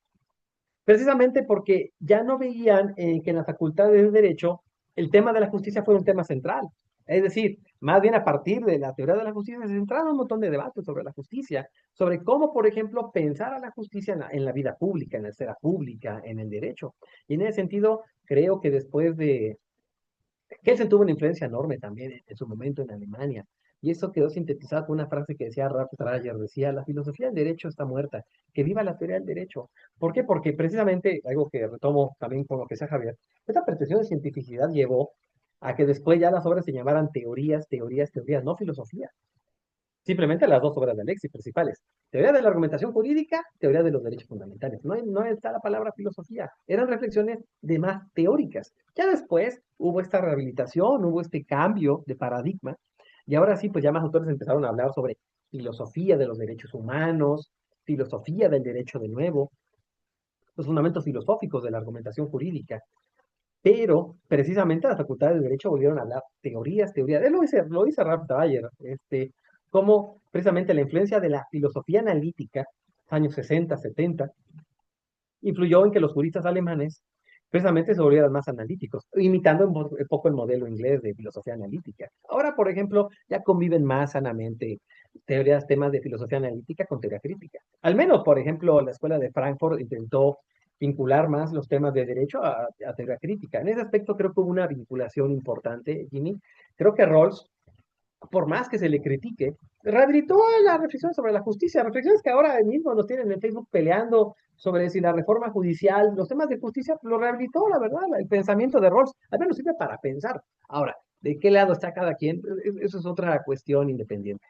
[SPEAKER 2] precisamente porque ya no veían que en la facultad de Derecho el tema de la justicia fuera un tema central. Es decir, más bien a partir de la teoría de la justicia se centraron un montón de debates sobre la justicia, sobre cómo, por ejemplo, pensar a la justicia en la vida pública, en la esfera pública, en el derecho. Y en ese sentido, creo que después de Kelsen tuvo una influencia enorme también en su momento en Alemania. Y eso quedó sintetizado con una frase que decía Ralph Trager, decía, la filosofía del derecho está muerta, que viva la teoría del derecho. ¿Por qué? Porque precisamente, algo que retomo también con lo que decía Javier, esta pretensión de cientificidad llevó a que después ya las obras se llamaran teorías, teorías, teorías, no filosofía. Simplemente las dos obras de Alexis principales. Teoría de la argumentación jurídica, teoría de los derechos fundamentales. No está la palabra filosofía. Eran reflexiones de más teóricas. Ya después hubo esta rehabilitación, hubo este cambio de paradigma. Y ahora sí, pues ya más autores empezaron a hablar sobre filosofía de los derechos humanos, filosofía del derecho de nuevo, los fundamentos filosóficos de la argumentación jurídica. Pero precisamente las facultades de Derecho volvieron a hablar teorías, teorías. Él lo dice Ralph Dwyer, cómo precisamente la influencia de la filosofía analítica, años 60, 70, influyó en que los juristas alemanes precisamente se volvieran más analíticos, imitando un poco el modelo inglés de filosofía analítica. Ahora, por ejemplo, ya conviven más sanamente temas de filosofía analítica con teoría crítica. Al menos, por ejemplo, la escuela de Frankfurt intentó vincular más los temas de derecho a teoría crítica. En ese aspecto creo que hubo una vinculación importante, Jimmy. Creo que Rawls, por más que se le critique, rehabilitó la reflexión sobre la justicia, reflexiones que ahora mismo nos tienen en Facebook peleando sobre si la reforma judicial, los temas de justicia, lo rehabilitó, la verdad, el pensamiento de Rawls, al menos sirve para pensar. Ahora, ¿de qué lado está cada quien? Eso es otra cuestión independiente.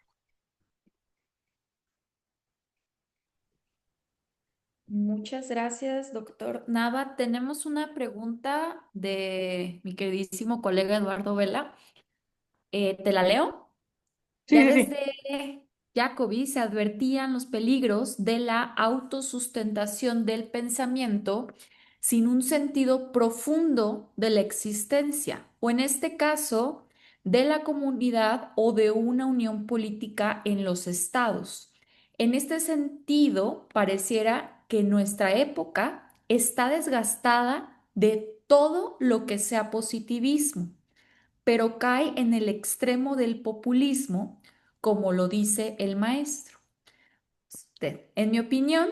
[SPEAKER 3] Muchas gracias, doctor Nava. Tenemos una pregunta de mi queridísimo colega Eduardo Vela. ¿Te la leo?
[SPEAKER 2] Sí,
[SPEAKER 3] Ya
[SPEAKER 2] sí, sí.
[SPEAKER 3] desde Jacobi se advertían los peligros de la autosustentación del pensamiento sin un sentido profundo de la existencia, o en este caso, de la comunidad o de una unión política en los estados. En este sentido, pareciera que nuestra época está desgastada de todo lo que sea positivismo, pero cae en el extremo del populismo, como lo dice el maestro. En mi opinión,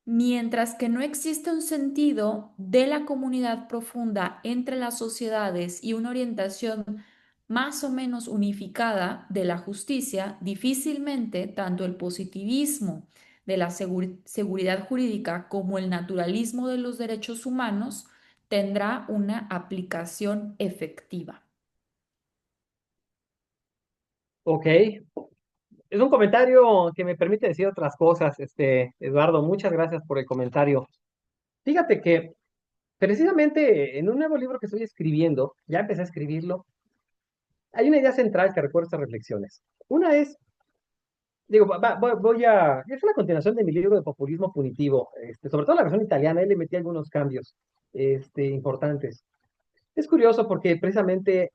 [SPEAKER 3] mientras que no existe un sentido de la comunidad profunda entre las sociedades y una orientación más o menos unificada de la justicia, difícilmente tanto el positivismo de la seguridad jurídica como el naturalismo de los derechos humanos tendrá una aplicación efectiva.
[SPEAKER 2] Ok. Es un comentario que me permite decir otras cosas, Eduardo. Muchas gracias por el comentario. Fíjate que precisamente en un nuevo libro que estoy escribiendo, ya empecé a escribirlo, hay una idea central que recuerda estas reflexiones. Una es, digo, es una continuación de mi libro de populismo punitivo, sobre todo la versión italiana, ahí le metí algunos cambios, importantes. Es curioso porque precisamente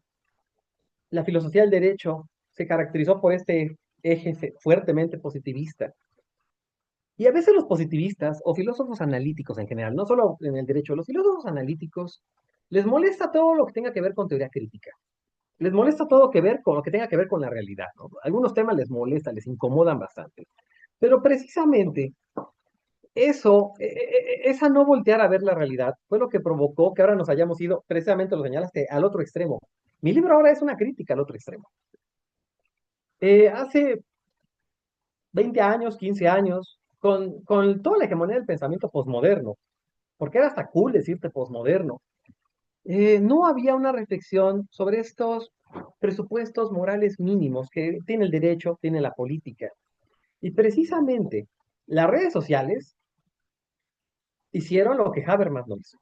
[SPEAKER 2] la filosofía del derecho se caracterizó por este eje fuertemente positivista. Y a veces los positivistas o filósofos analíticos en general, no solo en el derecho, los filósofos analíticos les molesta todo lo que tenga que ver con teoría crítica. Les molesta todo que ver con lo que tenga que ver con la realidad, ¿no? Algunos temas les molesta, les incomodan bastante. Pero precisamente eso, esa no voltear a ver la realidad, fue lo que provocó que ahora nos hayamos ido, precisamente lo señalaste, al otro extremo. Mi libro ahora es una crítica al otro extremo. Hace 20 años, 15 años, con toda la hegemonía del pensamiento posmoderno, porque era hasta cool decirte posmoderno, no había una reflexión sobre estos presupuestos morales mínimos que tiene el derecho, tiene la política. Y precisamente las redes sociales hicieron lo que Habermas no hizo.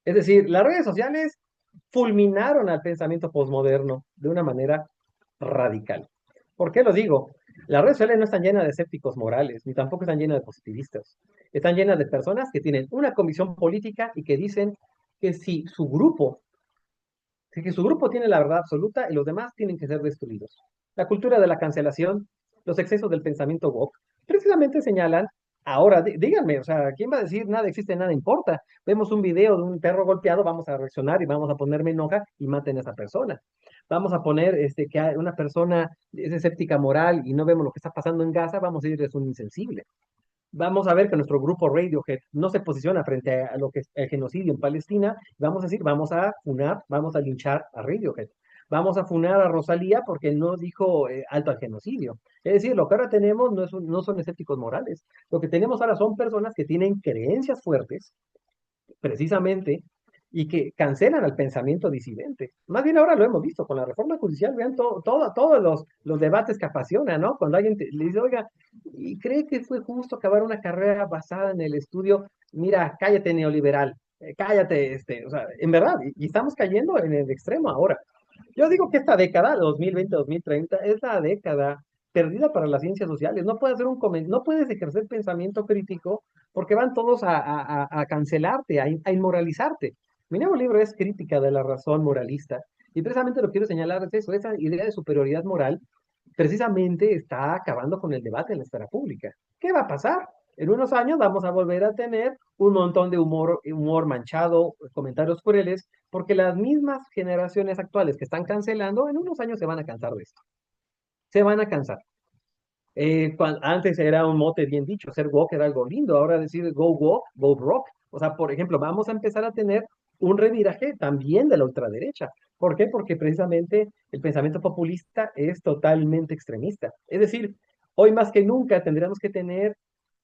[SPEAKER 2] Es decir, las redes sociales fulminaron al pensamiento posmoderno de una manera radical. ¿Por qué lo digo? Las redes sociales no están llenas de escépticos morales, ni tampoco están llenas de positivistas. Están llenas de personas que tienen una convicción política y que dicen que si su grupo que su grupo tiene la verdad absoluta y los demás tienen que ser destruidos. La cultura de la cancelación, los excesos del pensamiento woke, precisamente señalan, ahora, díganme, o sea, ¿quién va a decir nada existe, nada importa? Vemos un video de un perro golpeado, vamos a reaccionar y vamos a ponerme enoja y maten a esa persona. Vamos a poner que hay una persona es escéptica moral y no vemos lo que está pasando en Gaza, vamos a decir es un insensible. Vamos a ver que nuestro grupo Radiohead no se posiciona frente a lo que es el genocidio en Palestina. Vamos a decir, vamos a funar, vamos a linchar a Radiohead. Vamos a funar a Rosalía porque no dijo alto al genocidio. Es decir, lo que ahora tenemos no son escépticos morales. Lo que tenemos ahora son personas que tienen creencias fuertes, precisamente, y que cancelan al pensamiento disidente. Más bien ahora lo hemos visto con la reforma judicial, vean todos los debates que apasionan, ¿no? Cuando alguien le dice, oiga, ¿y cree que fue justo acabar una carrera basada en el estudio? Mira, cállate neoliberal, cállate, o sea, en verdad, y estamos cayendo en el extremo ahora. Yo digo que esta década, 2020-2030, es la década perdida para las ciencias sociales. No puedes hacer no puedes ejercer pensamiento crítico porque van todos a cancelarte, a inmoralizarte. Mi nuevo libro es Crítica de la razón moralista y precisamente lo quiero señalar es eso, esa idea de superioridad moral precisamente está acabando con el debate en la esfera pública. ¿Qué va a pasar? En unos años vamos a volver a tener un montón de humor manchado, comentarios crueles, porque las mismas generaciones actuales que están cancelando, en unos años se van a cansar de esto. Se van a cansar. Antes era un mote bien dicho, ser woke era algo lindo, ahora decir go woke, go rock. O sea, por ejemplo, vamos a empezar a tener un reviraje también de la ultraderecha. ¿Por qué? Porque precisamente el pensamiento populista es totalmente extremista. Es decir, hoy más que nunca tendríamos que tener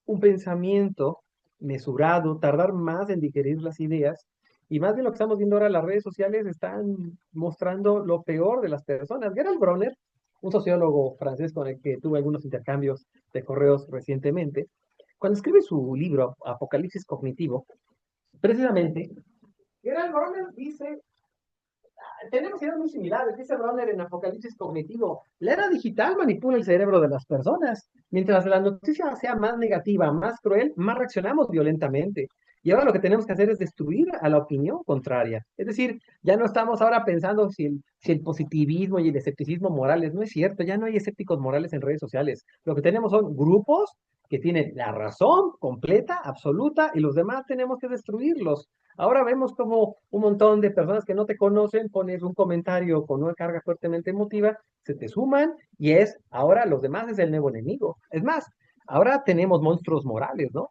[SPEAKER 2] un pensamiento mesurado, tardar más en digerir las ideas. Y más bien lo que estamos viendo ahora, las redes sociales están mostrando lo peor de las personas. Gerald Bronner, un sociólogo francés con el que tuve algunos intercambios de correos recientemente, cuando escribe su libro, Apocalipsis Cognitivo, precisamente, Gerald Bronner dice, tenemos ideas muy similares, dice Bronner en Apocalipsis Cognitivo, la era digital manipula el cerebro de las personas. Mientras la noticia sea más negativa, más cruel, más reaccionamos violentamente. Y ahora lo que tenemos que hacer es destruir a la opinión contraria. Es decir, ya no estamos ahora pensando si el positivismo y el escepticismo morales. No es cierto, ya no hay escépticos morales en redes sociales. Lo que tenemos son grupos que tienen la razón completa, absoluta, y los demás tenemos que destruirlos. Ahora vemos como un montón de personas que no te conocen, pones un comentario con una carga fuertemente emotiva, se te suman y ahora los demás es el nuevo enemigo. Es más, ahora tenemos monstruos morales, ¿no?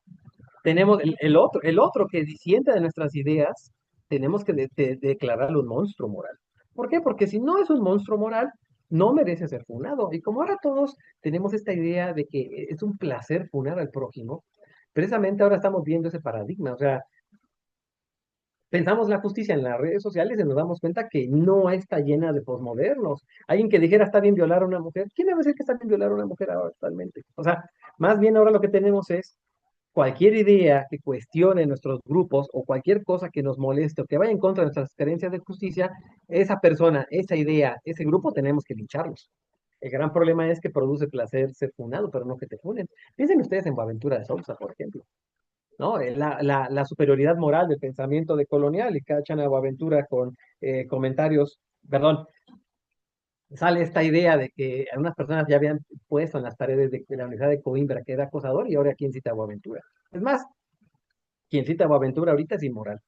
[SPEAKER 2] Tenemos el otro que disiente de nuestras ideas, tenemos que declararlo un monstruo moral. ¿Por qué? Porque si no es un monstruo moral, no merece ser funado. Y como ahora todos tenemos esta idea de que es un placer funar al prójimo, precisamente ahora estamos viendo ese paradigma. O sea, pensamos la justicia en las redes sociales y nos damos cuenta que no está llena de posmodernos. Alguien que dijera está bien violar a una mujer, ¿quién debe decir que está bien violar a una mujer ahora actualmente? O sea, más bien ahora lo que tenemos es cualquier idea que cuestione nuestros grupos o cualquier cosa que nos moleste o que vaya en contra de nuestras creencias de justicia, esa persona, esa idea, ese grupo tenemos que lincharlos. El gran problema es que produce placer ser funado, pero no que te funen. Piensen ustedes en Boaventura de Sousa, por ejemplo. ¿No? La superioridad moral del pensamiento de colonial y cachan a Boaventura con comentarios, perdón, sale esta idea de que algunas personas ya habían puesto en las paredes de la Universidad de Coimbra que era acosador y ahora quién cita a Boaventura. Es más, quien cita a Boaventura ahorita es inmoral.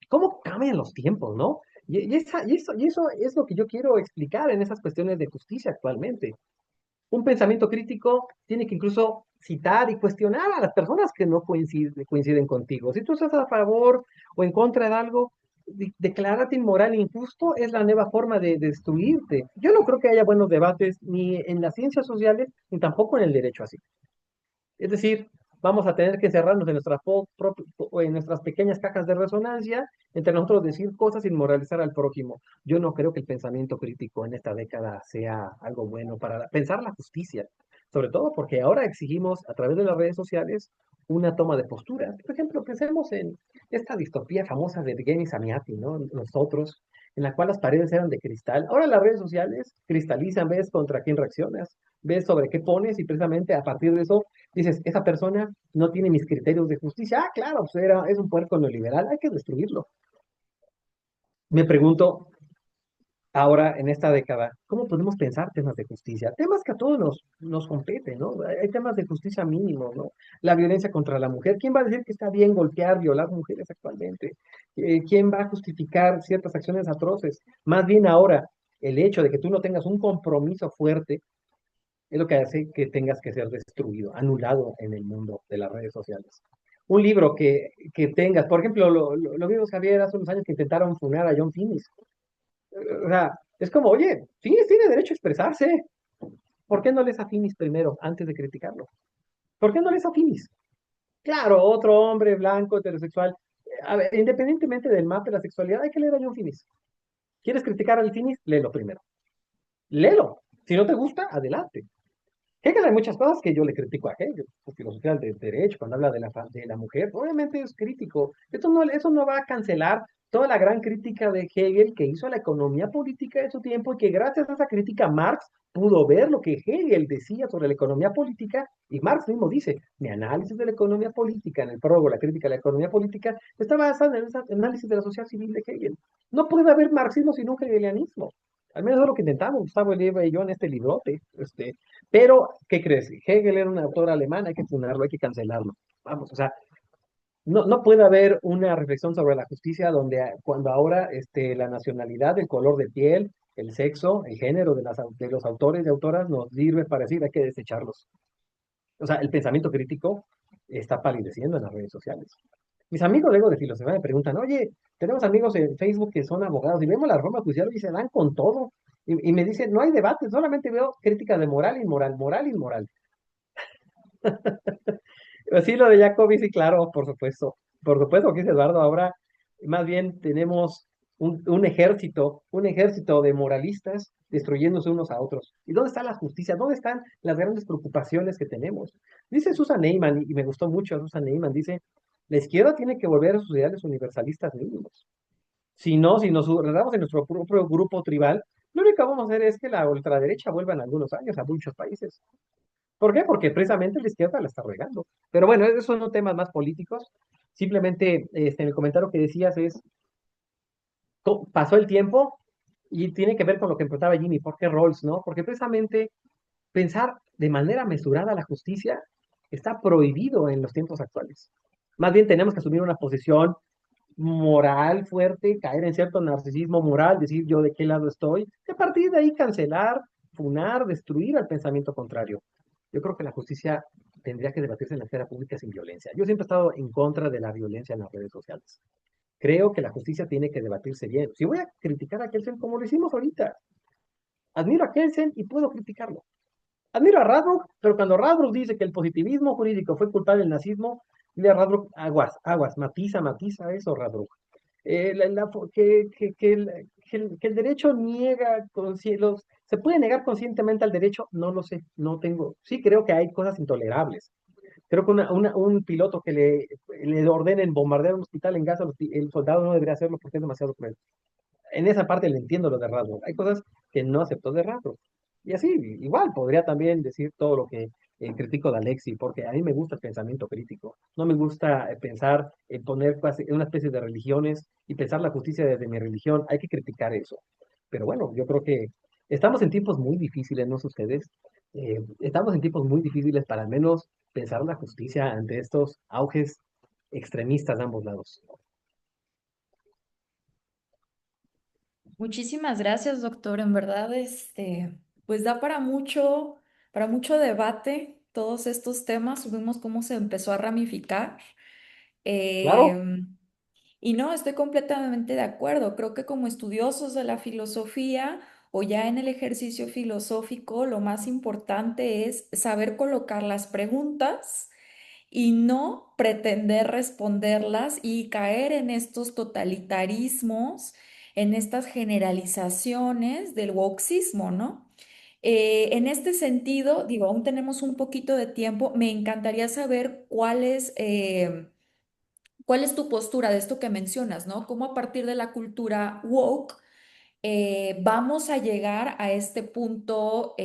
[SPEAKER 2] ¿Cómo cambian los tiempos, no? Y eso es lo que yo quiero explicar en esas cuestiones de justicia actualmente. Un pensamiento crítico tiene que incluso citar y cuestionar a las personas que no coinciden contigo. Si tú estás a favor o en contra de algo, declararte inmoral e injusto es la nueva forma de destruirte. Yo no creo que haya buenos debates ni en las ciencias sociales ni tampoco en el derecho así. Es decir, vamos a tener que encerrarnos en nuestras pequeñas cajas de resonancia, entre nosotros decir cosas sin moralizar al prójimo. Yo no creo que el pensamiento crítico en esta década sea algo bueno para pensar la justicia, sobre todo porque ahora exigimos a través de las redes sociales una toma de postura. Por ejemplo, pensemos en esta distopía famosa de Evgeny Samiaty, ¿no? Nosotros, en la cual las paredes eran de cristal. Ahora las redes sociales cristalizan, ves contra quién reaccionas, ves sobre qué pones y precisamente a partir de eso dices, esa persona no tiene mis criterios de justicia. Ah, claro, pues es un puerco neoliberal, hay que destruirlo. Me pregunto, ahora en esta década, ¿cómo podemos pensar temas de justicia? Temas que a todos nos competen, ¿no? Hay temas de justicia mínimos, ¿no? La violencia contra la mujer. ¿Quién va a decir que está bien golpear, violar mujeres actualmente? ¿Quién va a justificar ciertas acciones atroces? Más bien ahora, el hecho de que tú no tengas un compromiso fuerte es lo que hace que tengas que ser destruido, anulado en el mundo de las redes sociales. Un libro que tengas, por ejemplo, lo vimos Javier hace unos años que intentaron funar a John Finnis. O sea, es como, oye, Finnis tiene derecho a expresarse. ¿Por qué no lees a Finnis primero antes de criticarlo? ¿Por qué no lees a Finnis? Claro, otro hombre blanco, heterosexual. A ver, independientemente del mapa de la sexualidad, hay que leer a John Finnis. ¿Quieres criticar al Finnis? Léelo primero. Léelo. Si no te gusta, adelante. Hegel hay muchas cosas que yo le critico a Hegel, su filosofía del derecho, cuando habla de la mujer, obviamente es crítico. Eso no va a cancelar toda la gran crítica de Hegel que hizo a la economía política de su tiempo y que gracias a esa crítica Marx pudo ver lo que Hegel decía sobre la economía política y Marx mismo dice, mi análisis de la economía política, en el prólogo, la crítica de la economía política, está basada en ese análisis de la sociedad civil de Hegel. No puede haber marxismo sin un hegelianismo. Al menos es lo que intentamos Gustavo Leiva y yo en este librote. Pero, ¿qué crees? Hegel era un autor alemán, hay que funarlo, hay que cancelarlo. Vamos, o sea, no puede haber una reflexión sobre la justicia cuando ahora la nacionalidad, el color de piel, el sexo, el género de los autores y autoras nos sirve para decir hay que desecharlos. O sea, el pensamiento crítico está palideciendo en las redes sociales. Mis amigos luego de filosofía me preguntan, oye, tenemos amigos en Facebook que son abogados y vemos la reforma judicial y se dan con todo. Y me dicen, no hay debate, solamente veo críticas de moral, inmoral, moral, inmoral. Sí, lo de Jacobi, sí, claro, por supuesto. Por supuesto, que dice Eduardo, ahora más bien tenemos un ejército de moralistas destruyéndose unos a otros. ¿Y dónde está la justicia? ¿Dónde están las grandes preocupaciones que tenemos? Dice Susan Neyman, y me gustó mucho Susan Neyman, dice, la izquierda tiene que volver a sus ideales universalistas mínimos. Si no, si nos redamos en nuestro propio grupo tribal, lo único que vamos a hacer es que la ultraderecha vuelva en algunos años a muchos países. ¿Por qué? Porque precisamente la izquierda la está regando. Pero bueno, esos son temas más políticos. Simplemente, en el comentario que decías es, pasó el tiempo y tiene que ver con lo que preguntaba Jimmy, ¿por qué Rawls, no? Porque precisamente pensar de manera mesurada la justicia está prohibido en los tiempos actuales. Más bien tenemos que asumir una posición moral fuerte, caer en cierto narcisismo moral, decir yo de qué lado estoy, y a partir de ahí cancelar, funar, destruir al pensamiento contrario. Yo creo que la justicia tendría que debatirse en la esfera pública sin violencia. Yo siempre he estado en contra de la violencia en las redes sociales. Creo que la justicia tiene que debatirse bien. Si voy a criticar a Kelsen como lo hicimos ahorita, admiro a Kelsen y puedo criticarlo. Admiro a Radbruch, pero cuando Radbruch dice que el positivismo jurídico fue culpable del nazismo, dile a Radbruch, aguas, aguas, matiza, matiza eso, Radbruch. Que el derecho niega, se puede negar conscientemente al derecho, no lo sé, no tengo. Sí creo que hay cosas intolerables. Creo que un piloto que le ordenen bombardear un hospital en Gaza, el soldado no debería hacerlo porque es demasiado cruel. En esa parte le entiendo lo de Radbruch. Hay cosas que no aceptó de Radbruch. Y así, igual, podría también decir todo lo que critico de Alexi, porque a mí me gusta el pensamiento crítico. No me gusta pensar en poner una especie de religiones y pensar la justicia desde mi religión. Hay que criticar eso. Pero bueno, yo creo que estamos en tiempos muy difíciles, ¿no sé ustedes? Estamos en tiempos muy difíciles para al menos pensar la justicia ante estos auges extremistas de ambos lados.
[SPEAKER 3] Muchísimas gracias, doctor. En verdad, pues da para mucho debate todos estos temas. Vimos cómo se empezó a ramificar.
[SPEAKER 2] Claro,
[SPEAKER 3] Em, y no, estoy completamente de acuerdo. Creo que como estudiosos de la filosofía o ya en el ejercicio filosófico, lo más importante es saber colocar las preguntas y no pretender responderlas y caer en estos totalitarismos, en estas generalizaciones del wokeismo, ¿no? En este sentido, digo, aún tenemos un poquito de tiempo, me encantaría saber cuál es tu postura de esto que mencionas, ¿no? Cómo a partir de la cultura woke vamos a llegar a este punto.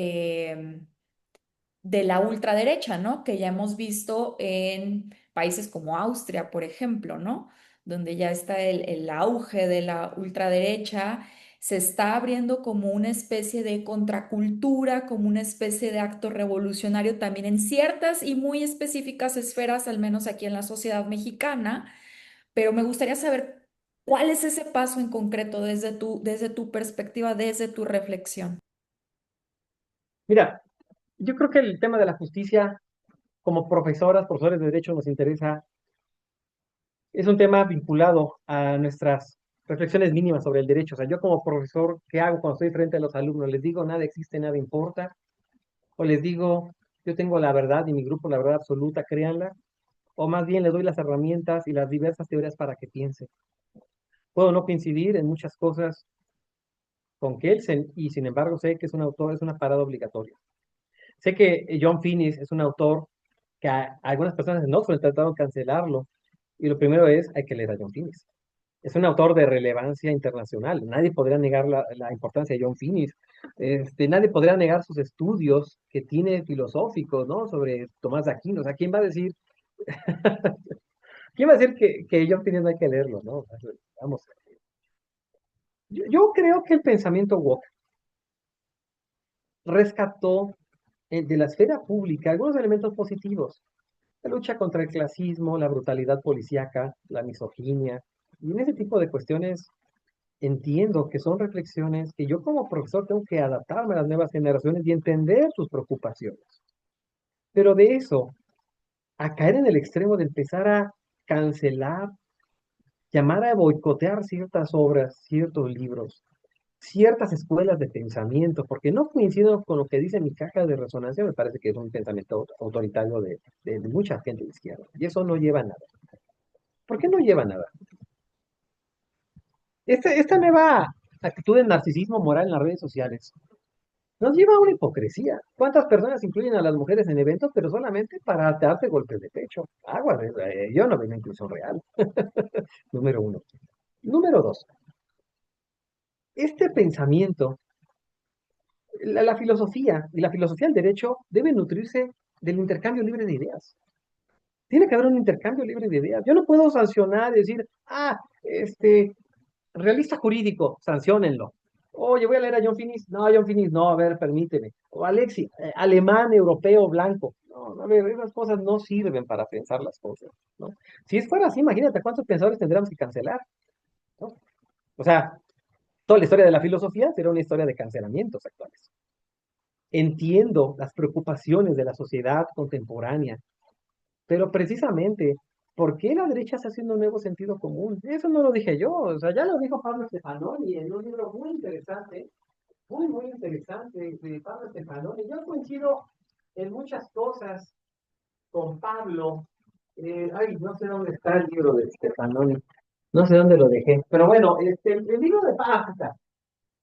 [SPEAKER 3] De la ultraderecha, ¿no? Que ya hemos visto en países como Austria, por ejemplo, ¿no? Donde ya está el auge de la ultraderecha, se está abriendo como una especie de contracultura, como una especie de acto revolucionario también en ciertas y muy específicas esferas, al menos aquí en la sociedad mexicana, pero me gustaría saber cuál es ese paso en concreto desde tu perspectiva, desde tu reflexión.
[SPEAKER 2] mira, yo creo que el tema de la justicia, como profesores de derecho, nos interesa, es un tema vinculado a nuestras reflexiones mínimas sobre el derecho. O sea, yo como profesor, ¿qué hago cuando estoy frente a los alumnos? ¿Les digo nada existe, nada importa? ¿O les digo, yo tengo la verdad y mi grupo la verdad absoluta, créanla? ¿O más bien les doy las herramientas y las diversas teorías para que piensen? Puedo no coincidir en muchas cosas con Kelsen y sin embargo sé que es un autor, es una parada obligatoria. Sé que John Finnis es un autor que a algunas personas en Oxford trataron de cancelarlo. Y lo primero es, hay que leer a John Finnis. Es un autor de relevancia internacional. Nadie podría negar la importancia de John Finnis. Nadie podría negar sus estudios que tiene filosóficos, ¿no? Sobre Tomás de Aquino. O sea, ¿quién va a decir, quién va a decir que John Finnis no hay que leerlo, ¿no? Vamos. Yo creo que el pensamiento woke rescató de la esfera pública algunos elementos positivos. La lucha contra el clasismo, la brutalidad policíaca, la misoginia. Y en ese tipo de cuestiones entiendo que son reflexiones que yo como profesor tengo que adaptarme a las nuevas generaciones y entender sus preocupaciones. Pero de eso, a caer en el extremo de empezar a cancelar, llamar a boicotear ciertas obras, ciertos libros, ciertas escuelas de pensamiento, porque no coincido con lo que dice mi caja de resonancia, me parece que es un pensamiento autoritario de mucha gente de izquierda. Y eso no lleva a nada. ¿Por qué no lleva a nada? Esta nueva actitud de narcisismo moral en las redes sociales nos lleva a una hipocresía. ¿Cuántas personas incluyen a las mujeres en eventos, pero solamente para darte golpes de pecho? Aguas, yo no veo una inclusión real. Número uno. Número dos, este pensamiento, la filosofía y la filosofía del derecho deben nutrirse del intercambio libre de ideas. Tiene que haber un intercambio libre de ideas. Yo no puedo sancionar y decir, realista jurídico, sanciónenlo. Oye, voy a leer a John Finnis. No, John Finnis, no, a ver, permíteme. O Alexi, alemán, europeo, blanco. No, no, a ver, esas cosas no sirven para pensar las cosas, ¿no? Si fuera así, imagínate cuántos pensadores tendríamos que cancelar, ¿no? O sea, toda la historia de la filosofía será una historia de cancelamientos actuales. Entiendo las preocupaciones de la sociedad contemporánea, pero precisamente, ¿por qué la derecha está haciendo un nuevo sentido común? Eso no lo dije yo, o sea, ya lo dijo Pablo Stefanoni en un libro muy interesante, muy interesante de Pablo Stefanoni. Yo coincido en muchas cosas con Pablo. No sé dónde está el libro de Stefanoni, no sé dónde lo dejé, pero bueno, el libro de Pablo,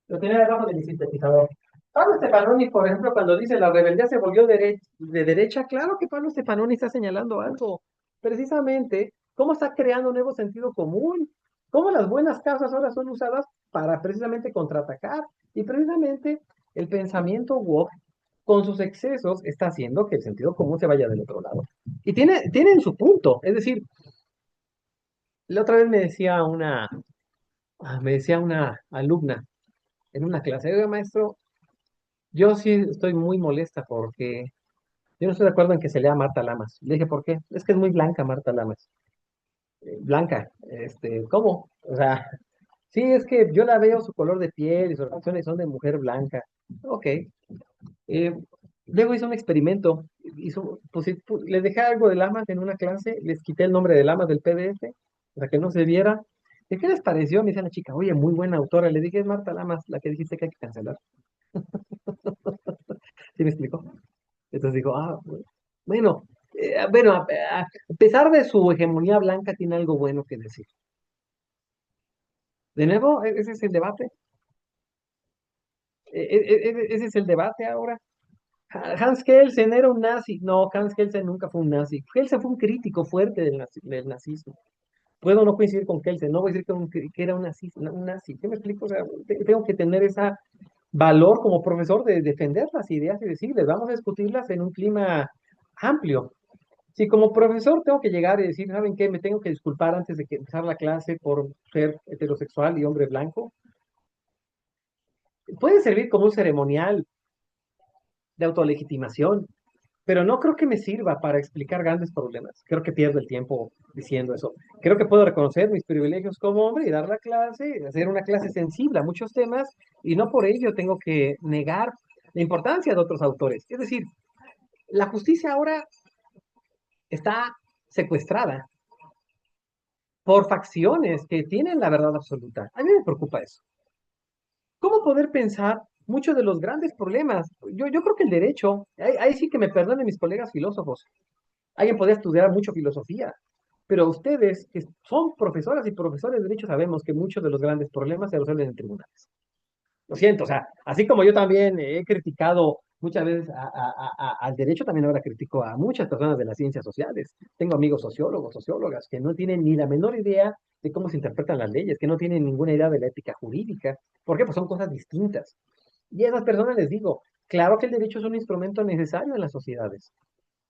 [SPEAKER 2] lo tenía debajo de mi sintetizador. Pablo Stefanoni, por ejemplo, cuando dice la rebeldía se volvió de derecha, claro que Pablo Stefanoni está señalando algo. Precisamente, cómo está creando un nuevo sentido común, cómo las buenas causas ahora son usadas para precisamente contraatacar. Y precisamente el pensamiento woke, con sus excesos, está haciendo que el sentido común se vaya del otro lado. Y tienen su punto. Es decir, la otra vez me decía una alumna en una clase, oiga, maestro, yo sí estoy muy molesta porque yo no estoy de acuerdo en que se lea Marta Lamas. Le dije, ¿por qué? Es que es muy blanca Marta Lamas. Blanca, ¿cómo? O sea, sí, es que yo la veo su color de piel y sus facciones son de mujer blanca. Ok. Luego hizo un experimento. Les dejé algo de Lamas en una clase, les quité el nombre de Lamas del PDF para que no se viera. ¿De qué les pareció? Me dice la chica, oye, muy buena autora. Le dije, es Marta Lamas, la que dijiste que hay que cancelar. ¿Sí me explicó? Entonces digo, bueno, a pesar de su hegemonía blanca, tiene algo bueno que decir. De nuevo, ese es el debate. Ese es el debate ahora. Hans Kelsen era un nazi. No, Hans Kelsen nunca fue un nazi. Kelsen fue un crítico fuerte del nazismo. Puedo no coincidir con Kelsen, no voy a decir que era un nazi. ¿Qué me explico? O sea, tengo que tener ese valor como profesor de defender las ideas y decirles, vamos a discutirlas en un clima amplio. Si como profesor tengo que llegar y decir, ¿saben qué? Me tengo que disculpar antes de que empezar la clase por ser heterosexual y hombre blanco. Puede servir como un ceremonial de autolegitimación, pero no creo que me sirva para explicar grandes problemas. Creo que pierdo el tiempo diciendo eso. Creo que puedo reconocer mis privilegios como hombre y dar la clase, hacer una clase sensible a muchos temas, y no por ello tengo que negar la importancia de otros autores. Es decir, la justicia ahora está secuestrada por facciones que tienen la verdad absoluta. A mí me preocupa eso. ¿Cómo poder pensar muchos de los grandes problemas? Yo creo que el derecho, ahí sí que me perdonen mis colegas filósofos, alguien podría estudiar mucho filosofía, pero ustedes que son profesoras y profesores de derecho sabemos que muchos de los grandes problemas se resuelven en tribunales. Lo siento, o sea, así como yo también he criticado muchas veces al derecho, también ahora critico a muchas personas de las ciencias sociales. Tengo amigos sociólogos, sociólogas, que no tienen ni la menor idea de cómo se interpretan las leyes, que no tienen ninguna idea de la ética jurídica. ¿Por qué? Pues son cosas distintas. Y a esas personas les digo, claro que el derecho es un instrumento necesario en las sociedades.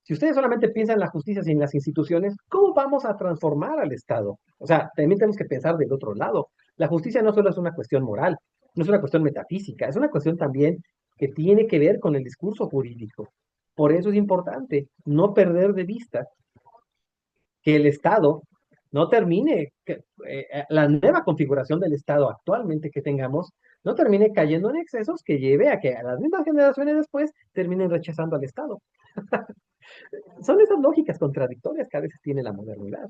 [SPEAKER 2] Si ustedes solamente piensan en la justicia sin las instituciones, ¿cómo vamos a transformar al Estado? O sea, también tenemos que pensar del otro lado. La justicia no solo es una cuestión moral, no es una cuestión metafísica, es una cuestión también que tiene que ver con el discurso jurídico. Por eso es importante no perder de vista que el Estado no termine, la nueva configuración del Estado actualmente que tengamos, no termine cayendo en excesos que lleve a que a las mismas generaciones después terminen rechazando al Estado. Son esas lógicas contradictorias que a veces tiene la modernidad.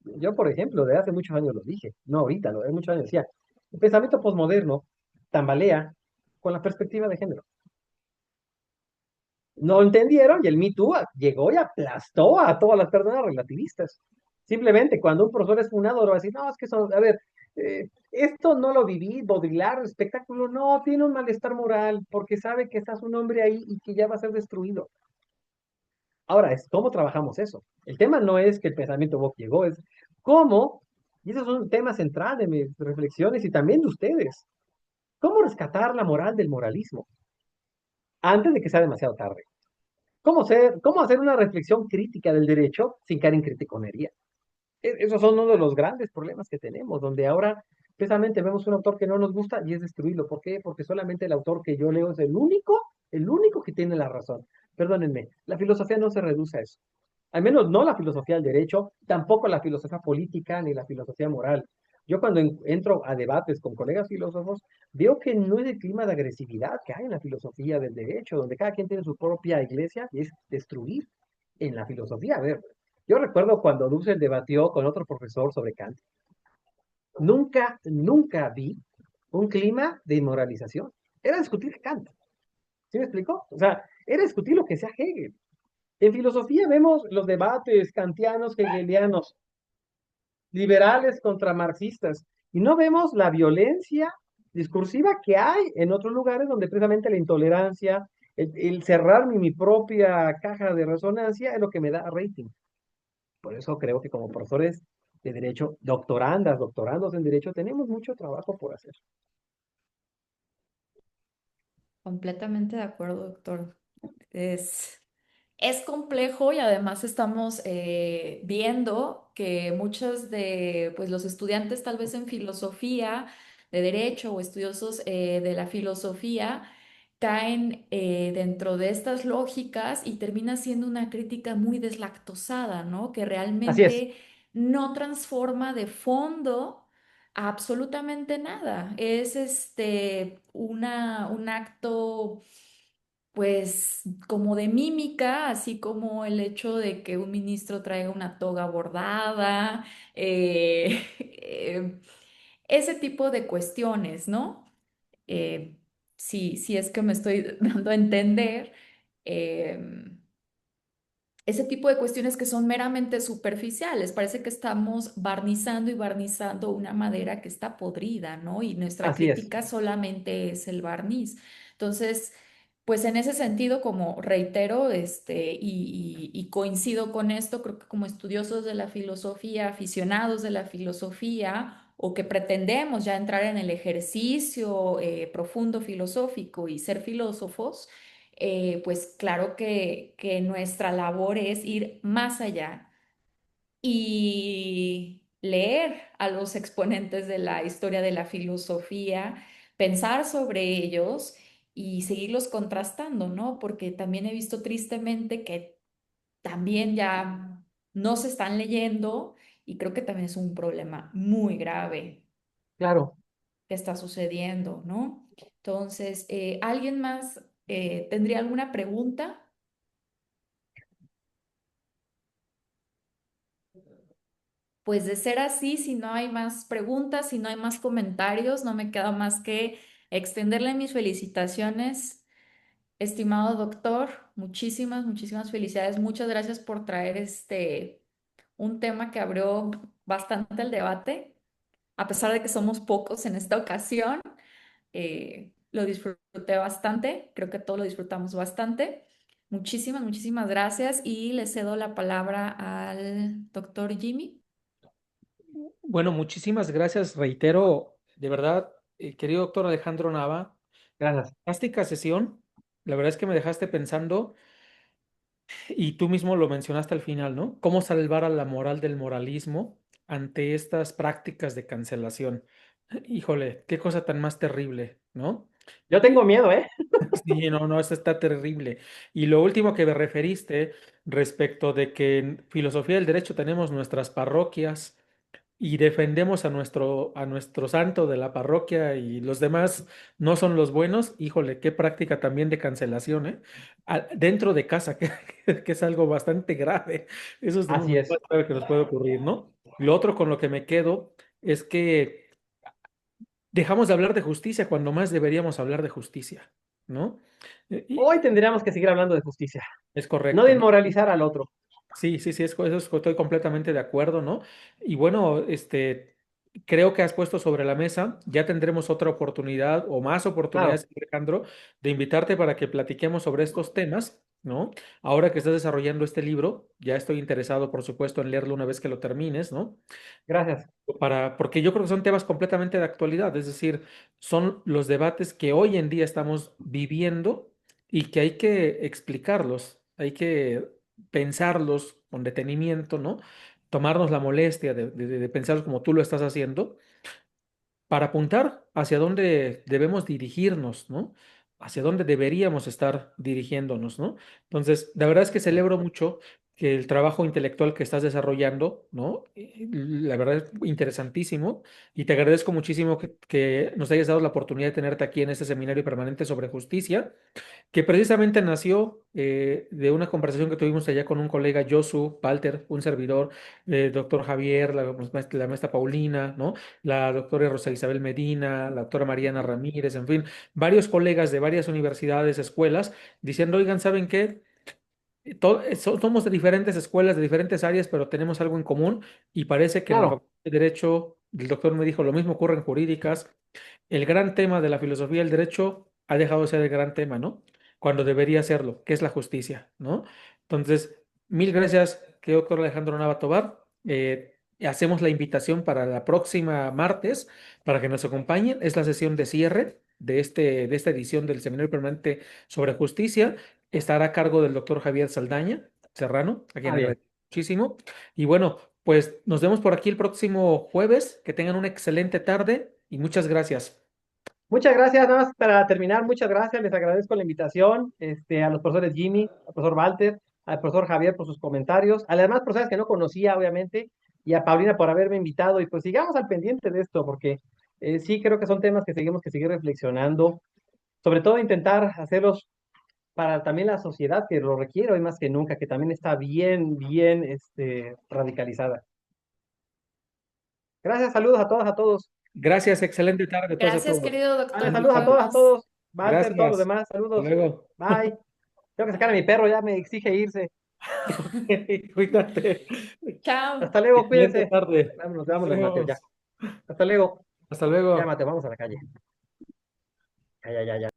[SPEAKER 2] Yo, por ejemplo, de hace muchos años lo dije, no ahorita, de muchos años decía, el pensamiento posmoderno tambalea con la perspectiva de género. No entendieron y el Me Too llegó y aplastó a todas las personas relativistas. Simplemente cuando un profesor es funado, va a decir, no, es que son, a ver, Esto no lo viví, Baudrillard, el espectáculo, no, tiene un malestar moral porque sabe que está su nombre ahí y que ya va a ser destruido. Ahora, es cómo trabajamos eso. El tema no es que el pensamiento woke llegó, es cómo, y eso es un tema central de mis reflexiones y también de ustedes, cómo rescatar la moral del moralismo antes de que sea demasiado tarde. Cómo hacer una reflexión crítica del derecho sin caer en criticonería. Esos son uno de los grandes problemas que tenemos, donde ahora precisamente vemos un autor que no nos gusta y es destruirlo. ¿Por qué? Porque solamente el autor que yo leo es el único que tiene la razón. Perdónenme, la filosofía no se reduce a eso. Al menos no la filosofía del derecho, tampoco la filosofía política ni la filosofía moral. Yo cuando entro a debates con colegas filósofos, veo que no es el clima de agresividad que hay en la filosofía del derecho, donde cada quien tiene su propia iglesia y es destruir en la filosofía. A ver, yo recuerdo cuando Dussel debatió con otro profesor sobre Kant. Nunca vi un clima de inmoralización. Era discutir Kant. ¿Sí me explico? O sea, era discutir lo que sea Hegel. En filosofía vemos los debates kantianos, hegelianos, liberales contra marxistas, y no vemos la violencia discursiva que hay en otros lugares donde precisamente la intolerancia, el cerrar mi propia caja de resonancia es lo que me da rating. Por eso creo que como profesores de derecho, doctorandos en derecho, tenemos mucho trabajo por hacer.
[SPEAKER 3] Completamente de acuerdo, doctor. Es, es complejo y además estamos viendo que muchos de pues, los estudiantes tal vez en filosofía, de derecho o estudiosos de la filosofía caen dentro de estas lógicas y termina siendo una crítica muy deslactosada, ¿no? Que
[SPEAKER 2] Así es,
[SPEAKER 3] realmente no transforma de fondo absolutamente nada. Es un acto pues como de mímica, así como el hecho de que un ministro traiga una toga bordada, ese tipo de cuestiones, ¿no? Eh, si es que me estoy dando a entender. em, Ese tipo de cuestiones que son meramente superficiales. Parece que estamos barnizando y barnizando una madera que está podrida, ¿no? Y nuestra
[SPEAKER 2] así es.
[SPEAKER 3] crítica solamente es el barniz. Entonces, pues en ese sentido, como reitero, y coincido con esto, creo que como estudiosos de la filosofía, aficionados de la filosofía, o que pretendemos ya entrar en el ejercicio profundo filosófico y ser filósofos, pues claro que nuestra labor es ir más allá y leer a los exponentes de la historia de la filosofía, pensar sobre ellos y seguirlos contrastando, ¿no? Porque también he visto tristemente que también ya no se están leyendo y creo que también es un problema muy grave
[SPEAKER 2] Claro.
[SPEAKER 3] que está sucediendo, ¿no? Entonces, ¿alguien más tendría alguna pregunta? Pues de ser así, si no hay más preguntas, si no hay más comentarios, no me queda más que extenderle mis felicitaciones, estimado doctor. Muchísimas felicidades. Muchas gracias por traer un tema que abrió bastante el debate, a pesar de que somos pocos en esta ocasión. Lo disfruté bastante, creo que todos lo disfrutamos bastante. Muchísimas gracias y le cedo la palabra al doctor Jimmy.
[SPEAKER 1] Bueno, muchísimas gracias. Reitero, de verdad, querido doctor Alejandro Nava,
[SPEAKER 2] Gracias.
[SPEAKER 1] fantástica sesión. La verdad es que me dejaste pensando y tú mismo lo mencionaste al final, ¿no? ¿Cómo salvar a la moral del moralismo ante estas prácticas de cancelación? Híjole, qué cosa tan más terrible, ¿no?
[SPEAKER 2] Yo tengo miedo, ¿eh?
[SPEAKER 1] Sí, no, eso está terrible. Y lo último que me referiste respecto de que en filosofía del derecho tenemos nuestras parroquias y defendemos a nuestro santo de la parroquia y los demás no son los buenos, híjole, qué práctica también de cancelación, ¿eh? Dentro de casa, que es algo bastante grave. Eso es de lo
[SPEAKER 2] Así
[SPEAKER 1] más
[SPEAKER 2] es.
[SPEAKER 1] grave que nos puede ocurrir, ¿no? Lo otro con lo que me quedo es que dejamos de hablar de justicia cuando más deberíamos hablar de justicia, ¿no?
[SPEAKER 2] Hoy tendríamos que seguir hablando de justicia,
[SPEAKER 1] Es
[SPEAKER 2] no de
[SPEAKER 1] correcto, ¿no?
[SPEAKER 2] inmoralizar al otro.
[SPEAKER 1] Sí, eso estoy completamente de acuerdo, ¿no? Y bueno, creo que has puesto sobre la mesa. Ya tendremos otra oportunidad o más
[SPEAKER 2] Claro,
[SPEAKER 1] oportunidades, Alejandro, de invitarte para que platiquemos sobre estos temas, ¿no? Ahora que estás desarrollando este libro, ya estoy interesado, por supuesto, en leerlo una vez que lo termines, ¿no?
[SPEAKER 2] gracias.
[SPEAKER 1] Porque yo creo que son temas completamente de actualidad, es decir, son los debates que hoy en día estamos viviendo y que hay que explicarlos, hay que pensarlos con detenimiento, ¿no? Tomarnos la molestia de pensarlos como tú lo estás haciendo para apuntar hacia dónde debemos dirigirnos, ¿no? Hacia dónde deberíamos estar dirigiéndonos, ¿no? Entonces, la verdad es que celebro mucho que el trabajo intelectual que estás desarrollando, ¿no? La verdad es interesantísimo y te agradezco muchísimo que nos hayas dado la oportunidad de tenerte aquí en este seminario permanente sobre justicia que precisamente nació de una conversación que tuvimos allá con un colega, Josu, Walter, un servidor, doctor Javier, la maestra Paulina, ¿no? La doctora Rosa Isabel Medina, la doctora Mariana Ramírez, en fin, varios colegas de varias universidades, escuelas, diciendo, oigan, ¿saben qué? Somos de diferentes escuelas, de diferentes áreas, pero tenemos algo en común y parece que en la
[SPEAKER 2] Claro,
[SPEAKER 1] Facultad de Derecho, el doctor me dijo, lo mismo ocurre en jurídicas, el gran tema de la filosofía del derecho ha dejado de ser el gran tema, ¿no? Cuando debería serlo, que es la justicia, ¿no? Entonces, mil gracias, que doctor Alejandro Nava Tobar. Hacemos la invitación para la próxima martes para que nos acompañen. Es la sesión de cierre de esta edición del Seminario Permanente sobre Justicia. Estará a cargo del doctor Javier Saldaña Serrano, a quien
[SPEAKER 2] bien.
[SPEAKER 1] agradezco muchísimo. Y bueno, pues nos vemos por aquí el próximo jueves. Que tengan una excelente tarde y muchas gracias.
[SPEAKER 2] Muchas gracias, nada más para terminar, muchas gracias, les agradezco la invitación, a los profesores Jimmy, al profesor Walter, al profesor Javier por sus comentarios, a las demás profesores que no conocía, obviamente, y a Paulina por haberme invitado, y pues sigamos al pendiente de esto, porque sí creo que son temas que seguimos que seguir reflexionando, sobre todo intentar hacerlos para también la sociedad que lo requiere hoy más que nunca, que también está bien, radicalizada. Gracias, saludos a todas, a todos.
[SPEAKER 1] Gracias, excelente tarde a todos y a
[SPEAKER 3] Gracias,
[SPEAKER 1] todos.
[SPEAKER 3] querido
[SPEAKER 2] Vale,
[SPEAKER 3] doctor. Nos
[SPEAKER 2] saludos a todas, a
[SPEAKER 3] vemos.
[SPEAKER 2] todos. Walter, todos los
[SPEAKER 1] Gracias.
[SPEAKER 2] demás,
[SPEAKER 1] Hasta
[SPEAKER 2] saludos.
[SPEAKER 1] luego.
[SPEAKER 2] Bye. Tengo que sacar a mi perro, ya me exige irse.
[SPEAKER 1] Cuídate.
[SPEAKER 3] Chao.
[SPEAKER 2] Hasta luego,
[SPEAKER 1] Excelente
[SPEAKER 2] cuídense.
[SPEAKER 1] tarde.
[SPEAKER 2] Vámonos,
[SPEAKER 1] Nos
[SPEAKER 2] vámonos, Mateo, ya.
[SPEAKER 1] vemos.
[SPEAKER 2] Hasta luego.
[SPEAKER 1] Hasta
[SPEAKER 2] Ya,
[SPEAKER 1] luego.
[SPEAKER 2] Mateo, vamos a la calle. Ya.